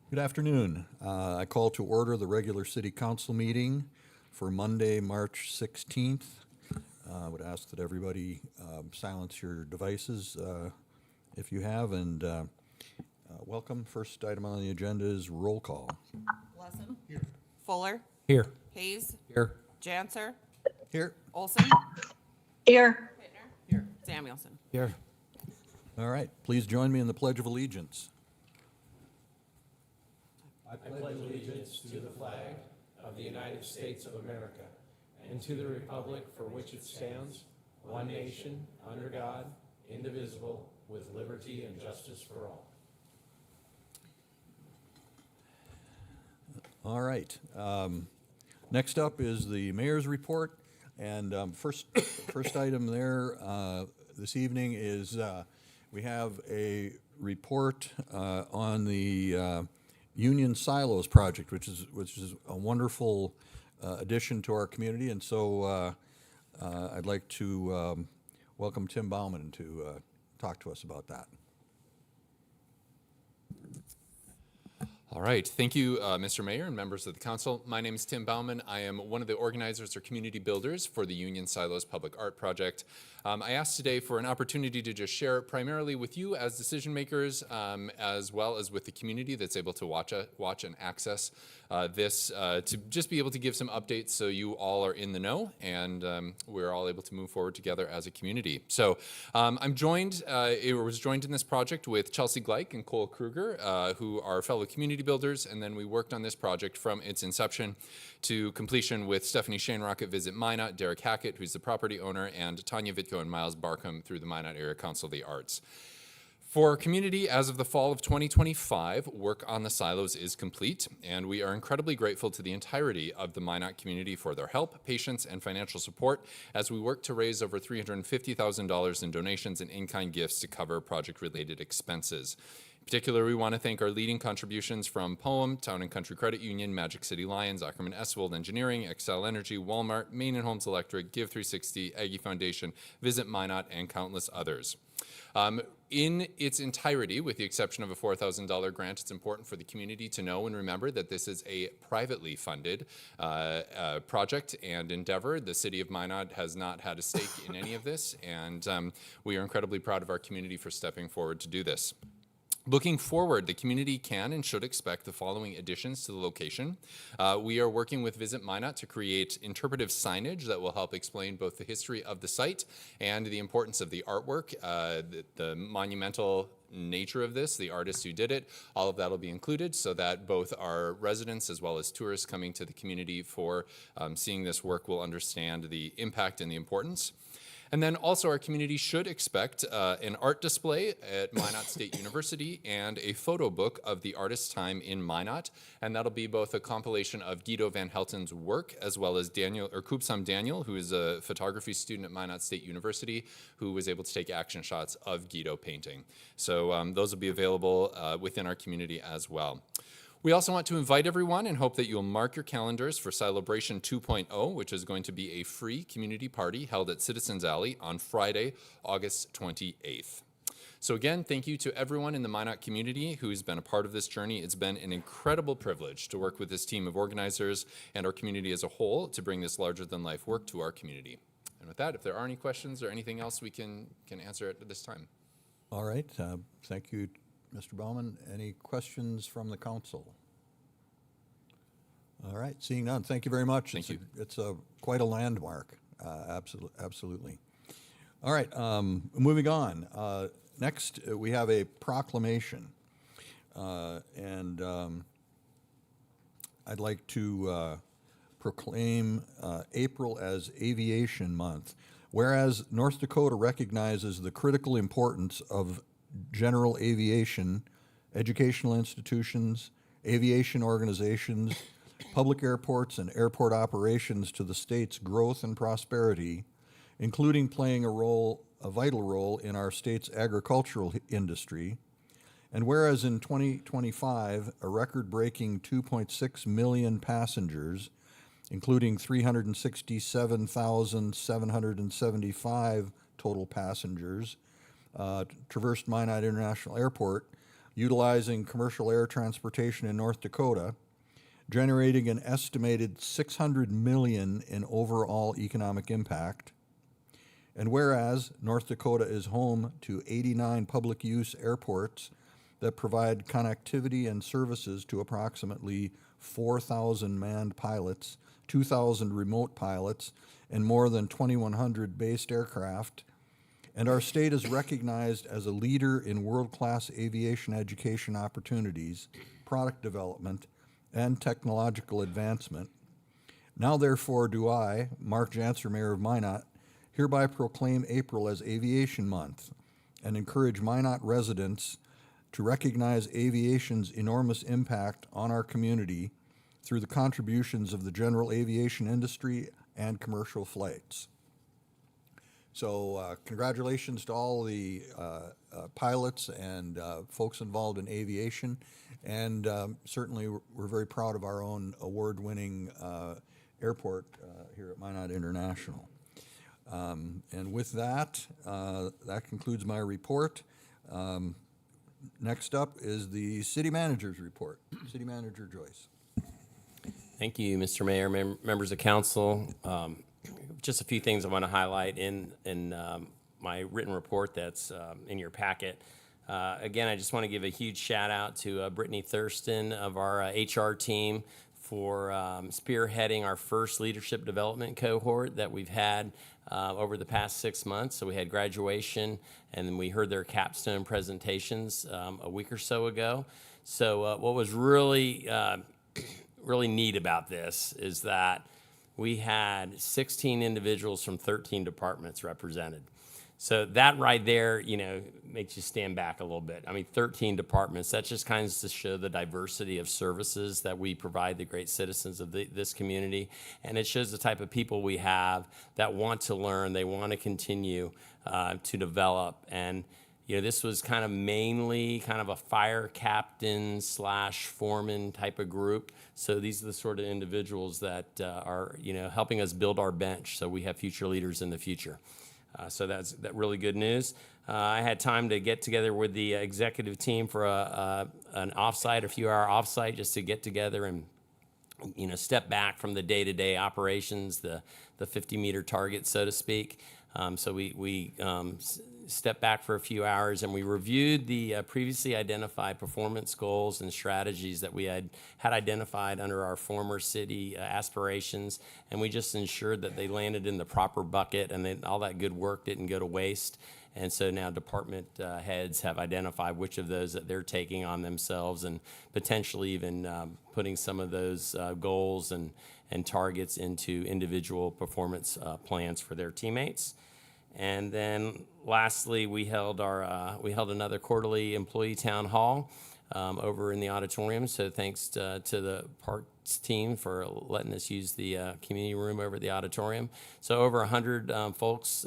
Good afternoon. I call to order the regular city council meeting for Monday, March 16th. I would ask that everybody silence your devices if you have, and welcome. First item on the agenda is roll call. Blessum. Here. Fuller. Here. Hayes. Here. Janser. Here. Olson. Here. Hittner. Here. Samuelson. Here. All right, please join me in the Pledge of Allegiance. I pledge allegiance to the flag of the United States of America and to the republic for which it stands, one nation, under God, indivisible, with liberty and justice for all. All right. Next up is the mayor's report, and first item there this evening is we have a report on the Union Silos project, which is a wonderful addition to our community, and so I'd like to welcome Tim Bauman to talk to us about that. All right. Thank you, Mr. Mayor and members of the council. My name is Tim Bauman. I am one of the organizers or community builders for the Union Silos Public Art Project. I asked today for an opportunity to just share primarily with you as decision makers, as well as with the community that's able to watch and access this, to just be able to give some updates so you all are in the know and we're all able to move forward together as a community. So I'm joined, was joined in this project with Chelsea Gleich and Cole Kruger, who are fellow community builders, and then we worked on this project from its inception to completion with Stephanie Shanerock at Visit Minot, Derek Hackett, who's the property owner, and Tanya Vitko and Miles Barkham through the Minot Area Council of the Arts. For our community, as of the fall of 2025, work on the silos is complete, and we are incredibly grateful to the entirety of the Minot community for their help, patience, and financial support as we work to raise over $350,000 in donations and in-kind gifts to cover project-related expenses. In particular, we want to thank our leading contributions from Poem, Town and Country Credit Union, Magic City Lions, Ackerman Eswold Engineering, Excel Energy, Walmart, Main and Homes Electric, Give 360, Aggie Foundation, Visit Minot, and countless others. In its entirety, with the exception of a $4,000 grant, it's important for the community to know and remember that this is a privately funded project and endeavor. The city of Minot has not had a stake in any of this, and we are incredibly proud of our community for stepping forward to do this. Looking forward, the community can and should expect the following additions to the location. We are working with Visit Minot to create interpretive signage that will help explain both the history of the site and the importance of the artwork, the monumental nature of this, the artists who did it. All of that will be included so that both our residents as well as tourists coming to the community for seeing this work will understand the impact and the importance. And then also our community should expect an art display at Minot State University and a photo book of the artist's time in Minot. And that'll be both a compilation of Guido van Helten's work as well as Koopsam Daniel, who is a photography student at Minot State University, who was able to take action shots of Guido painting. So those will be available within our community as well. We also want to invite everyone and hope that you'll mark your calendars for Celebration 2.0, which is going to be a free community party held at Citizens Alley on Friday, August 28th. So again, thank you to everyone in the Minot community who's been a part of this journey. It's been an incredible privilege to work with this team of organizers and our community as a whole to bring this larger-than-life work to our community. And with that, if there are any questions or anything else we can answer at this time. All right, thank you, Mr. Bauman. Any questions from the council? All right, seeing none, thank you very much. Thank you. It's quite a landmark, absolutely. All right, moving on. Next, we have a proclamation, and I'd like to proclaim April as Aviation Month. Whereas North Dakota recognizes the critical importance of general aviation, educational institutions, aviation organizations, public airports, and airport operations to the state's growth and prosperity, including playing a vital role in our state's agricultural industry. And whereas in 2025, a record-breaking 2.6 million passengers, including 367,775 total passengers, traversed Minot International Airport, utilizing commercial air transportation in North Dakota, generating an estimated $600 million in overall economic impact. And whereas North Dakota is home to 89 public use airports that provide connectivity and services to approximately 4,000 manned pilots, 2,000 remote pilots, and more than 2,100 based aircraft. And our state is recognized as a leader in world-class aviation education opportunities, product development, and technological advancement. Now therefore do I, Mark Janser, Mayor of Minot, hereby proclaim April as Aviation Month and encourage Minot residents to recognize aviation's enormous impact on our community through the contributions of the general aviation industry and commercial flights. So congratulations to all the pilots and folks involved in aviation. And certainly we're very proud of our own award-winning airport here at Minot International. And with that, that concludes my report. Next up is the city manager's report. City Manager Joyce. Thank you, Mr. Mayor, members of council. Just a few things I want to highlight in my written report that's in your packet. Again, I just want to give a huge shout out to Brittany Thurston of our HR team for spearheading our first leadership development cohort that we've had over the past 6 months. So we had graduation, and then we heard their capstone presentations a week or so ago. So what was really neat about this is that we had 16 individuals from 13 departments represented. So that right there, makes you stand back a little bit. I mean, 13 departments, that just kind of to show the diversity of services that we provide the great citizens of this community. And it shows the type of people we have that want to learn, they want to continue to develop. And, this was kind of mainly kind of a fire captain / foreman type of group. So these are the sort of individuals that are, helping us build our bench so we have future leaders in the future. So that's really good news. I had time to get together with the executive team for an offsite, a few-hour offsite, just to get together and step back from the day-to-day operations, the 50-meter target, so to speak. So we stepped back for a few hours and we reviewed the previously identified performance goals and strategies that we had identified under our former city aspirations, and we just ensured that they landed in the proper bucket and that all that good work didn't go to waste. And so now department heads have identified which of those that they're taking on themselves, and potentially even putting some of those goals and targets into individual performance plans for their teammates. And then lastly, we held another quarterly employee town hall over in the auditorium. So thanks to the parks team for letting us use the community room over at the auditorium. So over 100 folks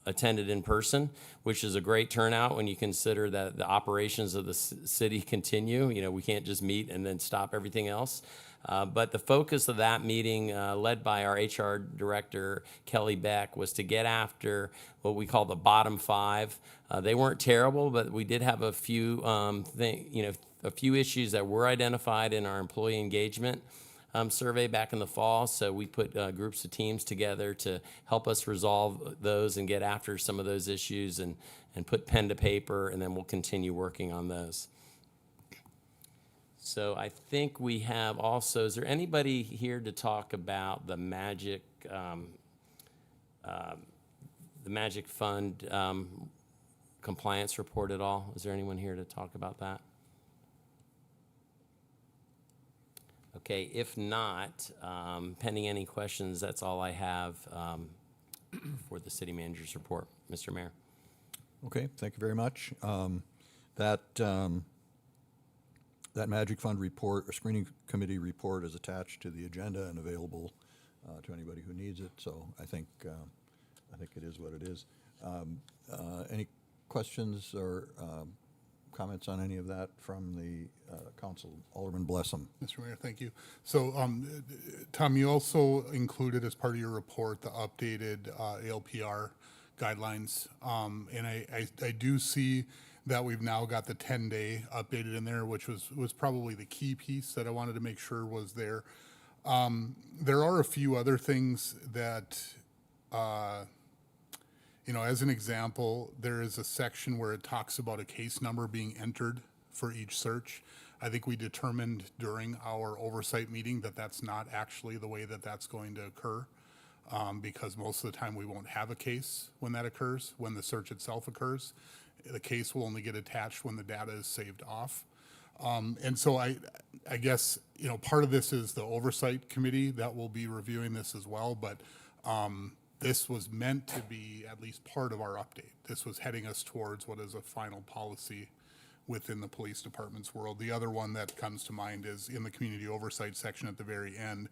attended in person, which is a great turnout when you consider that the operations of the city continue. We can't just meet and then stop everything else. But the focus of that meeting, led by our HR director, Kelly Beck, was to get after what we call the bottom 5. They weren't terrible, but we did have a few, a few issues that were identified in our employee engagement survey back in the fall. So we put groups of teams together to help us resolve those and get after some of those issues and put pen to paper, and then we'll continue working on those. So I think we have also, is there anybody here to talk about the Magic Fund compliance report at all? Is there anyone here to talk about that? Okay, if not, pending any questions, that's all I have for the city manager's report. Mr. Mayor. Okay, thank you very much. That Magic Fund report, or screening committee report, is attached to the agenda and available to anybody who needs it. So I think it is what it is. Any questions or comments on any of that from the council? Alderman Blessam. Mr. Mayor, thank you. So, Tom, you also included as part of your report the updated ALPR guidelines, and I do see that we've now got the 10-day updated in there, which was probably the key piece that I wanted to make sure was there. There are a few other things that, as an example, there is a section where it talks about a case number being entered for each search. I think we determined during our oversight meeting that that's not actually the way that that's going to occur, because most of the time we won't have a case when that occurs, when the search itself occurs. The case will only get attached when the data is saved off. And so I guess, part of this is the oversight committee that will be reviewing this as well, but this was meant to be at least part of our update. This was heading us towards what is a final policy within the police department's world. The other one that comes to mind is in the community oversight section at the very end.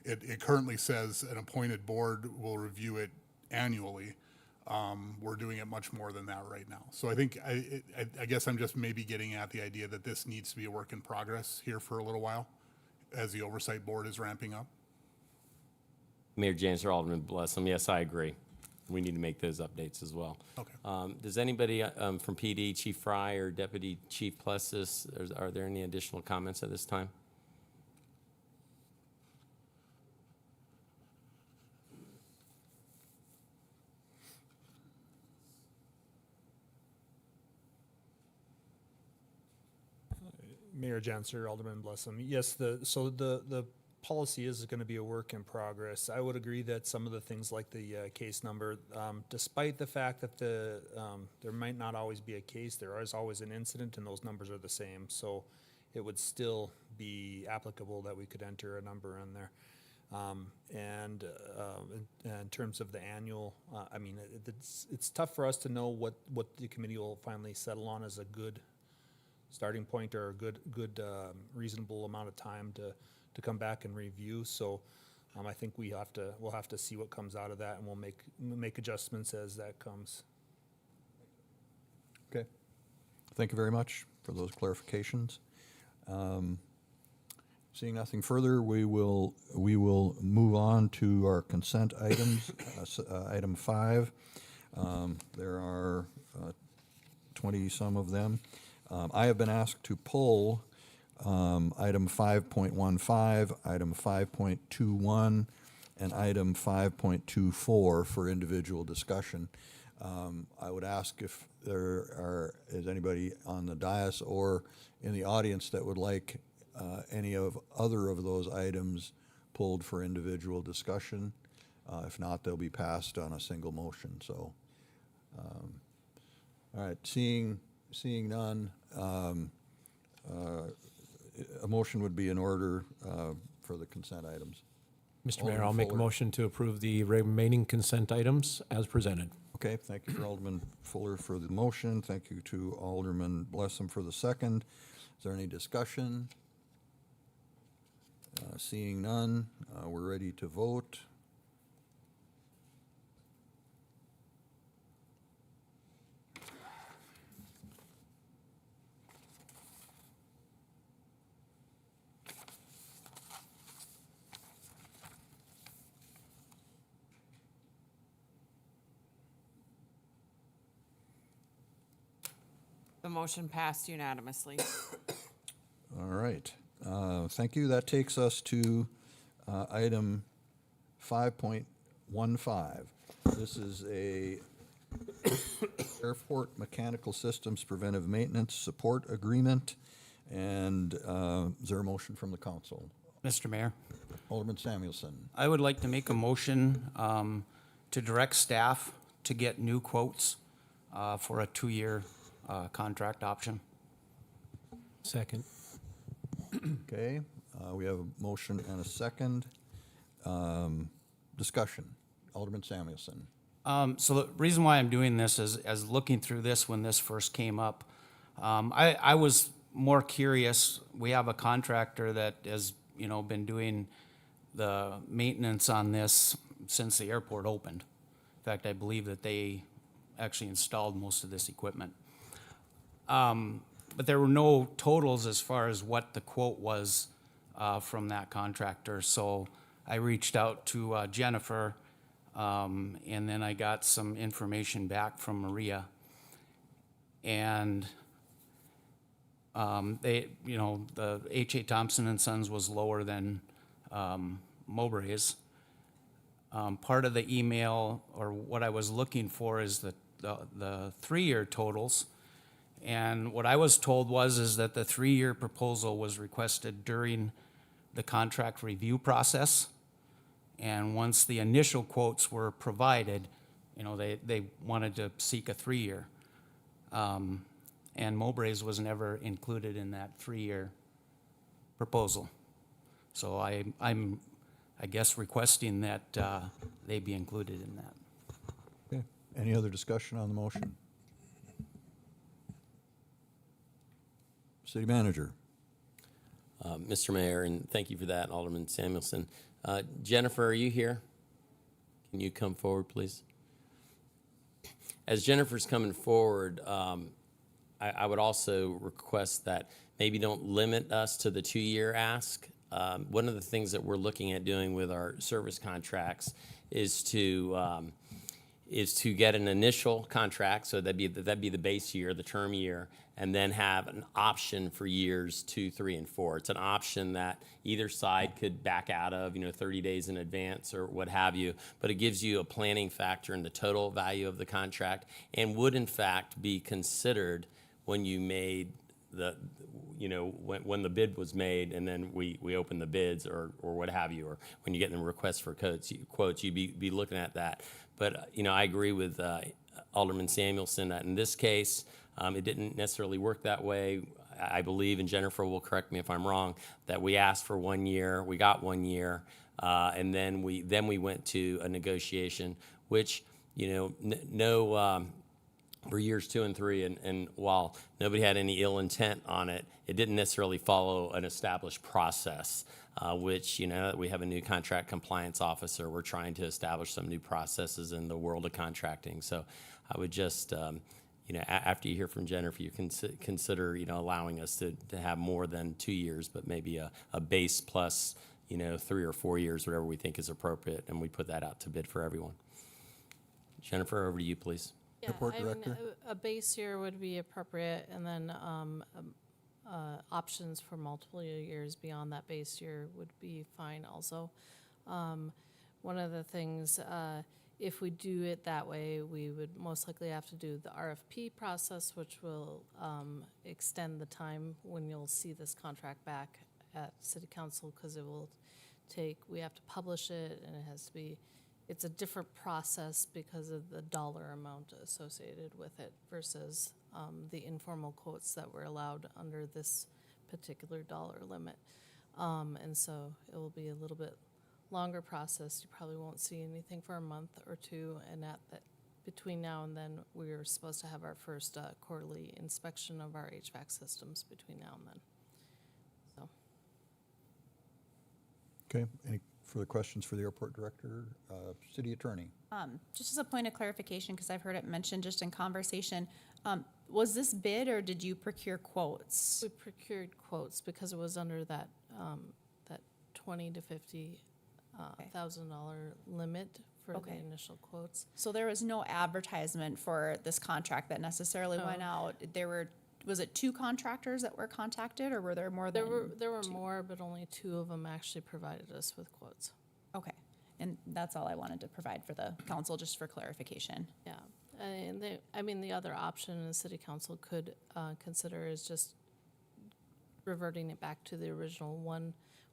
It currently says an appointed board will review it annually. We're doing it much more than that right now. So I think, I guess I'm just maybe getting at the idea that this needs to be a work in progress here for a little while as the oversight board is ramping up. Mayor Janser, Alderman Blessum, yes, I agree. We need to make those updates as well. Okay. Does anybody from PD, Chief Fry or Deputy Chief Plessis, are there any additional comments at this time? Mayor Janser, Alderman Blessum. Yes, the policy is going to be a work in progress. I would agree that some of the things like the case number, despite the fact that there might not always be a case, there is always an incident and those numbers are the same. So it would still be applicable that we could enter a number in there. In terms of the annual, it's tough for us to know what the committee will finally settle on as a good starting point or a good reasonable amount of time to come back and review. So I think we'll have to see what comes out of that, and we'll make adjustments as that comes. Okay. Thank you very much for those clarifications. Seeing nothing further, we will move on to our consent items. Item 5. There are 20-some of them. I have been asked to pull item 5.15, item 5.21, and item 5.24 for individual discussion. I would ask if is anybody on the dais or in the audience that would like any other of those items pulled for individual discussion. If not, they'll be passed on a single motion. So, all right, seeing none, a motion would be in order for the consent items. Mr. Mayor, Alderman I'll make a Fuller. motion to approve the remaining consent items as presented. Okay, thank you for Alderman Fuller for the motion. Thank you to Alderman Blessum for the second. Is there any discussion? Seeing none, we're ready to vote. The motion passed unanimously. All right, thank you. That takes us to item 5.15. This is a airport mechanical systems preventive maintenance support agreement. And is there a motion from the council? Mr. Mayor, Alderman Samuelson. I would like to make a motion to direct staff to get new quotes for a 2-year contract option. Second. Okay, we have a motion and a second. Discussion. Alderman Samuelson. So the reason why I'm doing this is, as looking through this when this first came up, I was more curious. We have a contractor that has, been doing the maintenance on this since the airport opened. In fact, I believe that they actually installed most of this equipment. But there were no totals as far as what the quote was from that contractor. So I reached out to Jennifer, and then I got some information back from Maria. And they, you know, the H.A. Thompson and Sons was lower than Mowbray's. Part of the email, or what I was looking for, is the 3-year totals. And what I was told is that the 3-year proposal was requested during the contract review process. And once the initial quotes were provided, you know, they wanted to seek a 3-year. And Mowbray's was never included in that 3-year proposal. So I'm, I guess, requesting that they be included in that. Okay. Any other discussion on the motion? City Manager. Mr. Mayor, and thank you for that, Alderman Samuelson. Jennifer, are you here? Can you come forward, please? As Jennifer's coming forward, I would also request that maybe don't limit us to the 2-year ask. One of the things that we're looking at doing with our service contracts is to get an initial contract, so that'd be the base year, the term year, and then have an option for years 2, 3, and 4. It's an option that either side could back out of, 30 days in advance or what have you, but it gives you a planning factor in the total value of the contract, and would in fact be considered when you made when the bid was made, and then we open the bids or what have you, or when you get the requests for quotes, you'd be looking at that. But, I agree with Alderman Samuelson that in this case, it didn't necessarily work that way. I believe, and Jennifer will correct me if I'm wrong, that we asked for 1 year, we got 1 year, and then we went to a negotiation, which, for years 2 and 3, and while nobody had any ill intent on it, it didn't necessarily follow an established process, which, we have a new contract compliance officer. We're trying to establish some new processes in the world of contracting. So I would just, after you hear from Jennifer, you consider, allowing us to have more than 2 years, but maybe a base plus, 3 or 4 years, whatever we think is appropriate, and we put that out to bid for everyone. Jennifer, over to you, please. Yeah, Airport I mean, Director? a base year would be appropriate, and then options for multiple years beyond that base year would be fine also. One of the things, if we do it that way, we would most likely have to do the RFP process, which will extend the time when you'll see this contract back at City Council, because it will take, we have to publish it, and it has to be, it's a different process because of the dollar amount associated with it versus the informal quotes that were allowed under this particular dollar limit. And so it will be a little bit longer process. You probably won't see anything for a month or two, and between now and then, we're supposed to have our first quarterly inspection of our HVAC systems between now and then. So. Okay. Any further questions for the Airport Director? City Attorney. Just as a point of clarification, because I've heard it mentioned just in conversation, was this bid or did you procure quotes? We procured quotes because it was under that that $20,000 to $50,000 limit for the initial quotes. So there was no advertisement for this contract that necessarily went out. Was it 2 contractors that were contacted, or were there more than There were 2? more, but only 2 of them actually provided us with quotes. Okay, and that's all I wanted to provide for the council, just for clarification. Yeah, and the other option the City Council could consider is just reverting it back to the original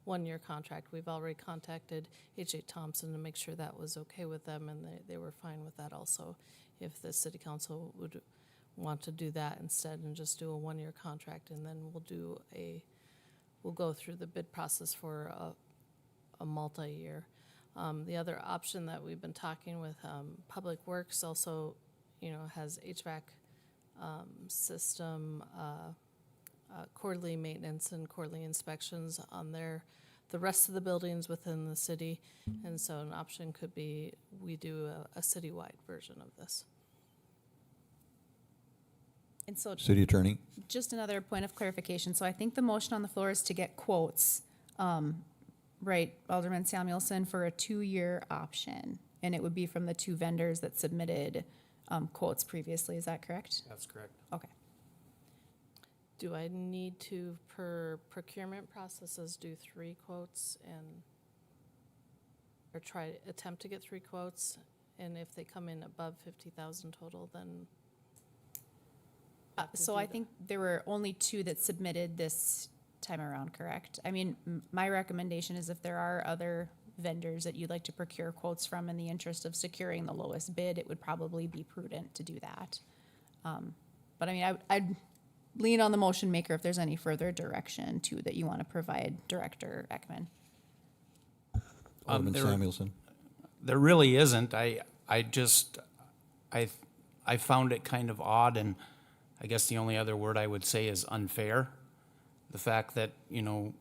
one-year contract. We've already contacted H.A. Thompson to make sure that was okay with them, and they were fine with that also. If the City Council would want to do that instead and just do a 1-year contract, and then we'll go through the bid process for a multi-year. The other option that we've been talking with Public Works also, has HVAC system quarterly maintenance and quarterly inspections on the rest of the buildings within the city, and so an option could be we do a citywide version of this. And so City Attorney. just another point of clarification. So I think the motion on the floor is to get quotes, right, Alderman Samuelson, for a 2-year option. And it would be from the 2 vendors that submitted quotes previously. Is that correct? That's correct. Okay. do I need to, per procurement processes, do 3 quotes or attempt to get 3 quotes? And if they come in above 50,000 total, then have to So do I that. think there were only 2 that submitted this time around, correct? I mean, my recommendation is if there are other vendors that you'd like to procure quotes from in the interest of securing the lowest bid, it would probably be prudent to do that. But I mean, I'd lean on the motion maker if there's any further direction too that you want to provide, Director Ekman. Alderman there- Samuelson. There really isn't. I found it kind of odd, and I guess the only other word I would say is unfair. The fact that, you know,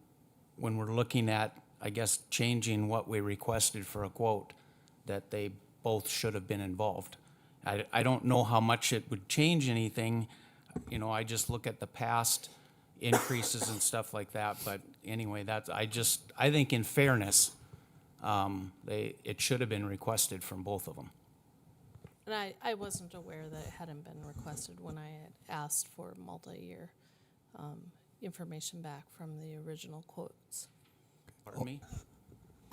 when we're looking at, I guess, changing what we requested for a quote, that they both should have been involved. I don't know how much it would change anything. You know, I just look at the past increases and stuff like that. But anyway, I think in fairness, it should have been requested from both of them. And I wasn't aware that it hadn't been requested when I had asked for multi-year information back from the original quotes. Pardon me?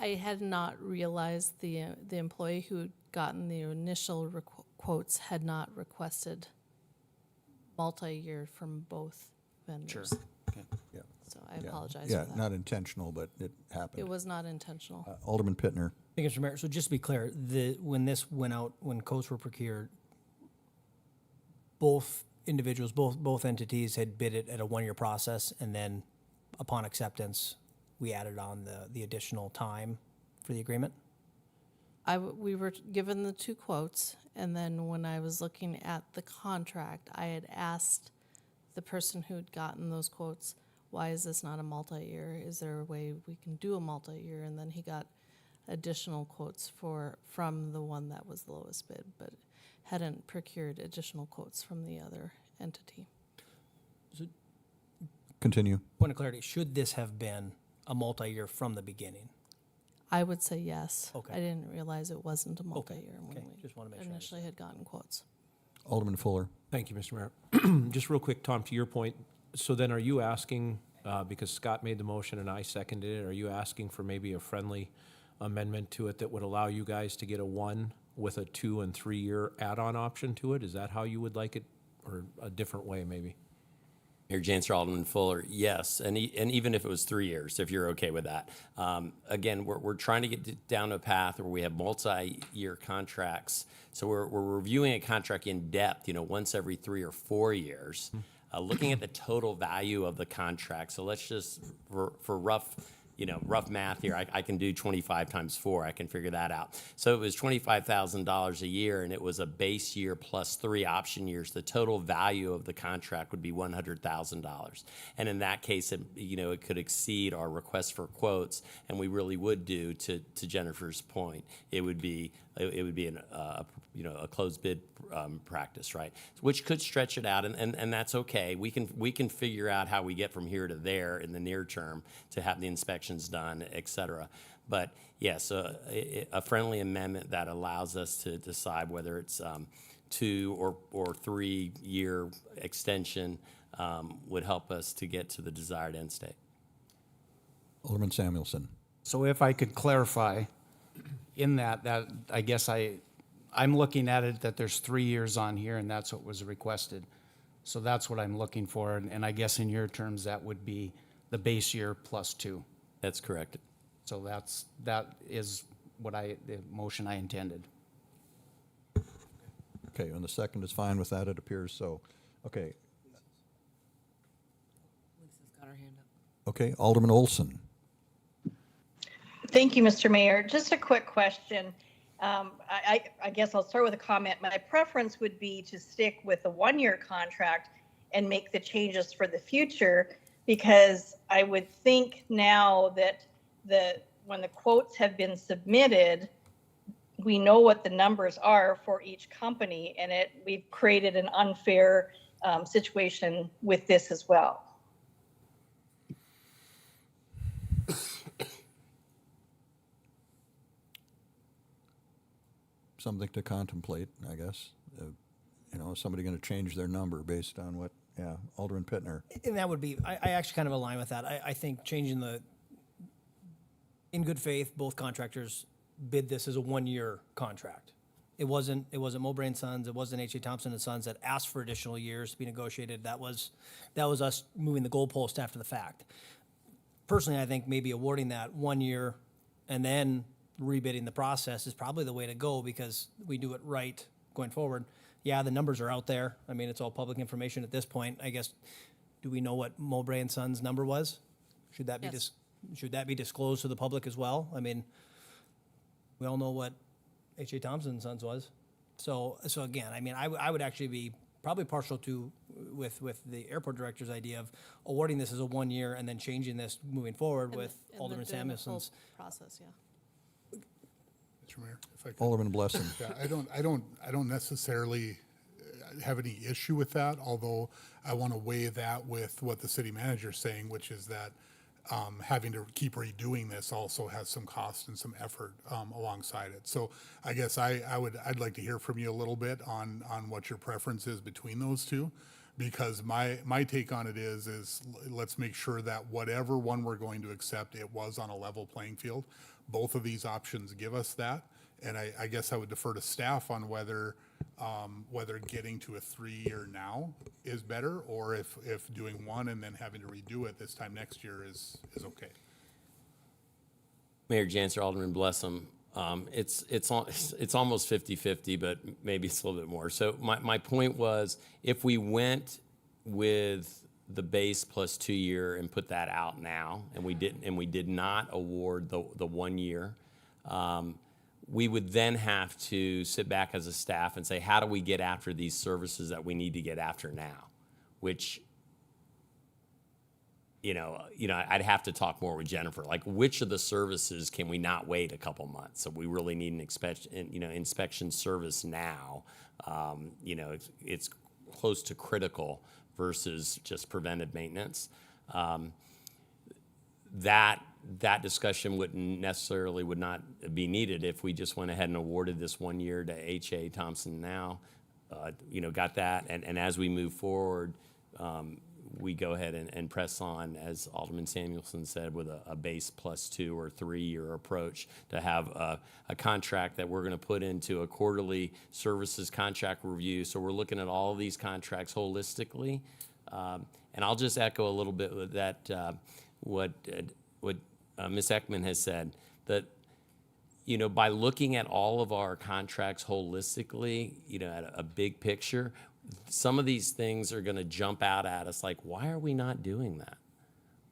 I had not realized the employee who had gotten the initial quotes had not requested multi-year from both vendors. Sure. Okay. Yeah. So I apologize Yeah, for that. not intentional, but it happened. It was not intentional. Alderman Pittner. Thank you, Mr. Mayor. So just to be clear, when this went out, when quotes were procured, both individuals, both entities had bid it at a 1-year process, and then upon acceptance, we added on the additional time for the agreement? We were given the 2 quotes, and then when I was looking at the contract, I had asked the person who'd gotten those quotes, why is this not a multi-year? Is there a way we can do a multi-year? And then he got additional quotes from the one that was the lowest bid, but hadn't procured additional quotes from the other entity. Continue. Point of clarity, should this have been a multi-year from the beginning? I would say yes. Okay. I didn't realize it wasn't a multi-year Okay. when Just wanna make we sure I initially had gotten quotes. Alderman Fuller. Thank you, Mr. Mayor. Just real quick, Tom, to your point, so then are you asking, because Scott made the motion and I seconded it, are you asking for maybe a friendly amendment to it that would allow you guys to get a 1 with a 2 and 3 year add-on option to it? Is that how you would like it, or a different way maybe? Mayor Janser, Alderman Fuller, yes, and even if it was 3 years, if you're okay with that. Again, we're trying to get down a path where we have multi-year contracts. So we're reviewing a contract in depth, once every 3 or 4 years, looking at the total value of the contract. So let's just, for rough math here, I can do 25 times 4. I can figure that out. So it was $25,000 a year, and it was a base year plus 3 option years. The total value of the contract would be $100,000. And in that case, it could exceed our request for quotes, and we really would do, to Jennifer's point, it would be a closed bid practice, right? Which could stretch it out, and that's okay. We can figure out how we get from here to there in the near term to have the inspections done, et cetera. But yes, a friendly amendment that allows us to decide whether it's 2 or 3 year extension would help us to get to the desired end state. Alderman Samuelson. So if I could clarify, in that I guess I'm looking at it that there's 3 years on here, and that's what was requested. So that's what I'm looking for, and I guess in your terms, that would be the base year plus 2. That's correct. So that is the motion I intended. Okay, and the second is fine with that, it appears so. Okay. Lisa's got her hand up. Okay, Alderman Olson. Thank you, Mr. Mayor. Just a quick question. I guess I'll start with a comment. My preference would be to stick with a 1-year contract and make the changes for the future, because I would think now that when the quotes have been submitted, we know what the numbers are for each company, and we've created an unfair situation with this as well. Something to contemplate, I guess. Is somebody going to change their number based on what Yeah, Alderman Pittner. And that would be, I actually kind of align with that. I think changing in good faith, both contractors bid this as a one-year contract. It wasn't Mowbray and Sons, it wasn't H.A. Thompson and Sons that asked for additional years to be negotiated. That was us moving the goalpost after the fact. Personally, I think maybe awarding that 1 year and then rebidding the process is probably the way to go, because we do it right going forward. Yeah, the numbers are out there. I mean, it's all public information at this point. I guess, do we know what Mowbray and Sons number was? Should that be Yes. should that be disclosed to the public as well? I mean, we all know what H.A. Thompson and Sons was. So again, I mean, I would actually be probably partial to with the airport director's idea of awarding this as a 1 year and then changing this moving forward with Alderman doing the full Samuelson's. process, yeah. Mr. Mayor, if I could. Alderman Blessing. Yeah, I don't necessarily have any issue with that, although I want to weigh that with what the city manager's saying, which is that having to keep redoing this also has some cost and some effort alongside it. So I guess I'd like to hear from you a little bit on what your preference is between those two, because my take on it is let's make sure that whatever one we're going to accept, it was on a level playing field. Both of these options give us that, and I guess I would defer to staff on whether getting to a 3 year now is better, or if doing one and then having to redo it this time next year is okay. Mayor Janser, Alderman Blessum, it's almost 50-50, but maybe it's a little bit more. So my point was, if we went with the base plus 2 year and put that out now, and we did not award the 1 year, we would then have to sit back as a staff and say, how do we get after these services that we need to get after now? Which, I'd have to talk more with Jennifer. Like, which of the services can we not wait a couple months? So we really need an inspection service now. It's close to critical versus just preventive maintenance. That discussion would not be needed if we just went ahead and awarded this 1 year to H.A. Thompson now, got that. And as we move forward, we go ahead and press on, as Alderman Samuelson said, with a base plus 2 or 3 year approach to have a contract that we're going to put into a quarterly services contract review. So we're looking at all of these contracts holistically. And I'll just echo a little bit with that, what Ms. Ekman has said, that, by looking at all of our contracts holistically, at a big picture, some of these things are going to jump out at us like, why are we not doing that?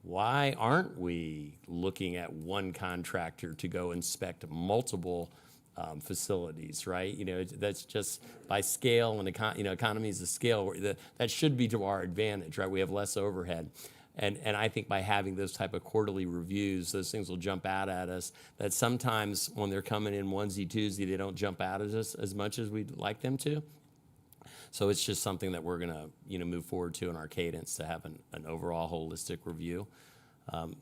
Why aren't we looking at one contractor to go inspect multiple facilities, right? That's just by scale and economies of scale. That should be to our advantage, right? We have less overhead. And I think by having those type of quarterly reviews, those things will jump out at us, that sometimes when they're coming in onesie, twosie, they don't jump out at us as much as we'd like them to. So it's just something that we're going to move forward to in our cadence, to have an overall holistic review.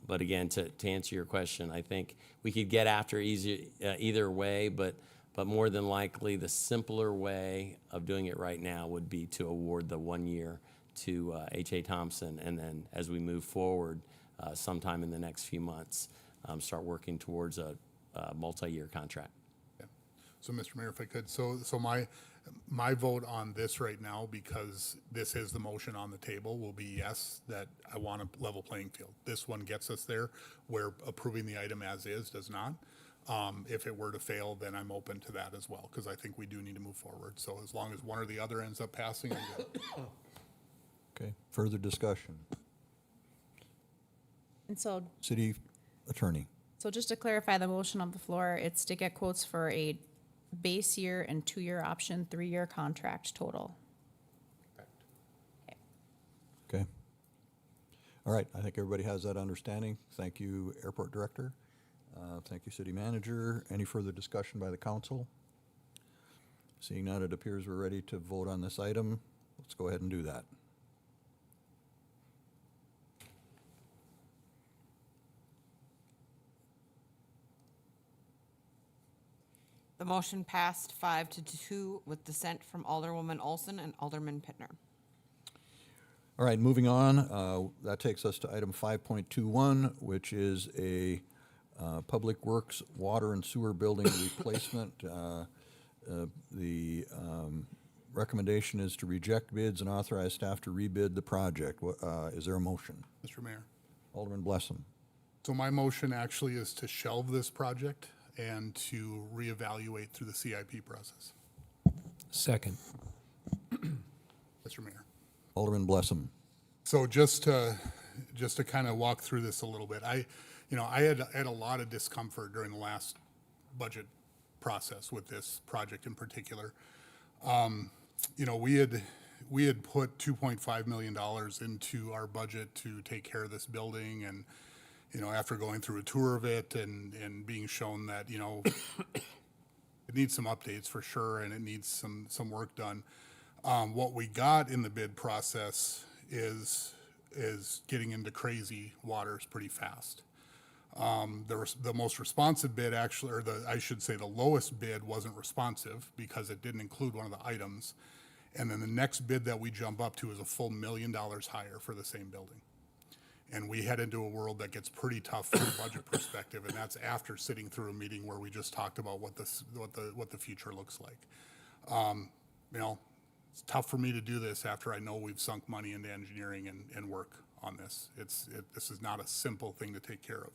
But again, to answer your question, I think we could get after either way, but more than likely the simpler way of doing it right now would be to award the 1 year to H.A. Thompson, and then as we move forward, sometime in the next few months, start working towards a multi-year contract. Yeah. So, Mr. Mayor, if I could, so my vote on this right now, because this is the motion on the table, will be yes, that I want a level playing field. This one gets us there, where approving the item as is does not. If it were to fail, then I'm open to that as well, because I think we do need to move forward. So as long as one or the other ends up passing, I'm good. Okay, further discussion. And so City Attorney. just to clarify the motion on the floor, it's to get quotes for a base year and 2 year option, 3 year contract total. Okay. All right, I think everybody has that understanding. Thank you, Airport Director. Thank you, City Manager. Any further discussion by the council? Seeing none, it appears we're ready to vote on this item. Let's go ahead and do that. The motion passed 5-2 with dissent from Alderwoman Olson and Alderman Pittner. All right, moving on, that takes us to item 5.21, which is a Public Works Water and Sewer Building Replacement. The recommendation is to reject bids and authorize staff to rebid the project. Is there a motion? Mr. Mayor. Alderman Blessam. So my motion actually is to shelve this project and to reevaluate through the CIP process. Second. Mr. Mayor. Alderman Blessam. So just to kind of walk through this a little bit, I had a lot of discomfort during the last budget process with this project in particular. We had put $2.5 million into our budget to take care of this building, and after going through a tour of it and being shown that it needs some updates for sure, and it needs some work done. What we got in the bid process is getting into crazy waters pretty fast. The most responsive bid actually, or I should say the lowest bid wasn't responsive because it didn't include one of the items. And then the next bid that we jump up to is a full $1 million higher for the same building. And we head into a world that gets pretty tough from a budget perspective, and that's after sitting through a meeting where we just talked about what the future looks like. It's tough for me to do this after I know we've sunk money into engineering and work on this. This is not a simple thing to take care of.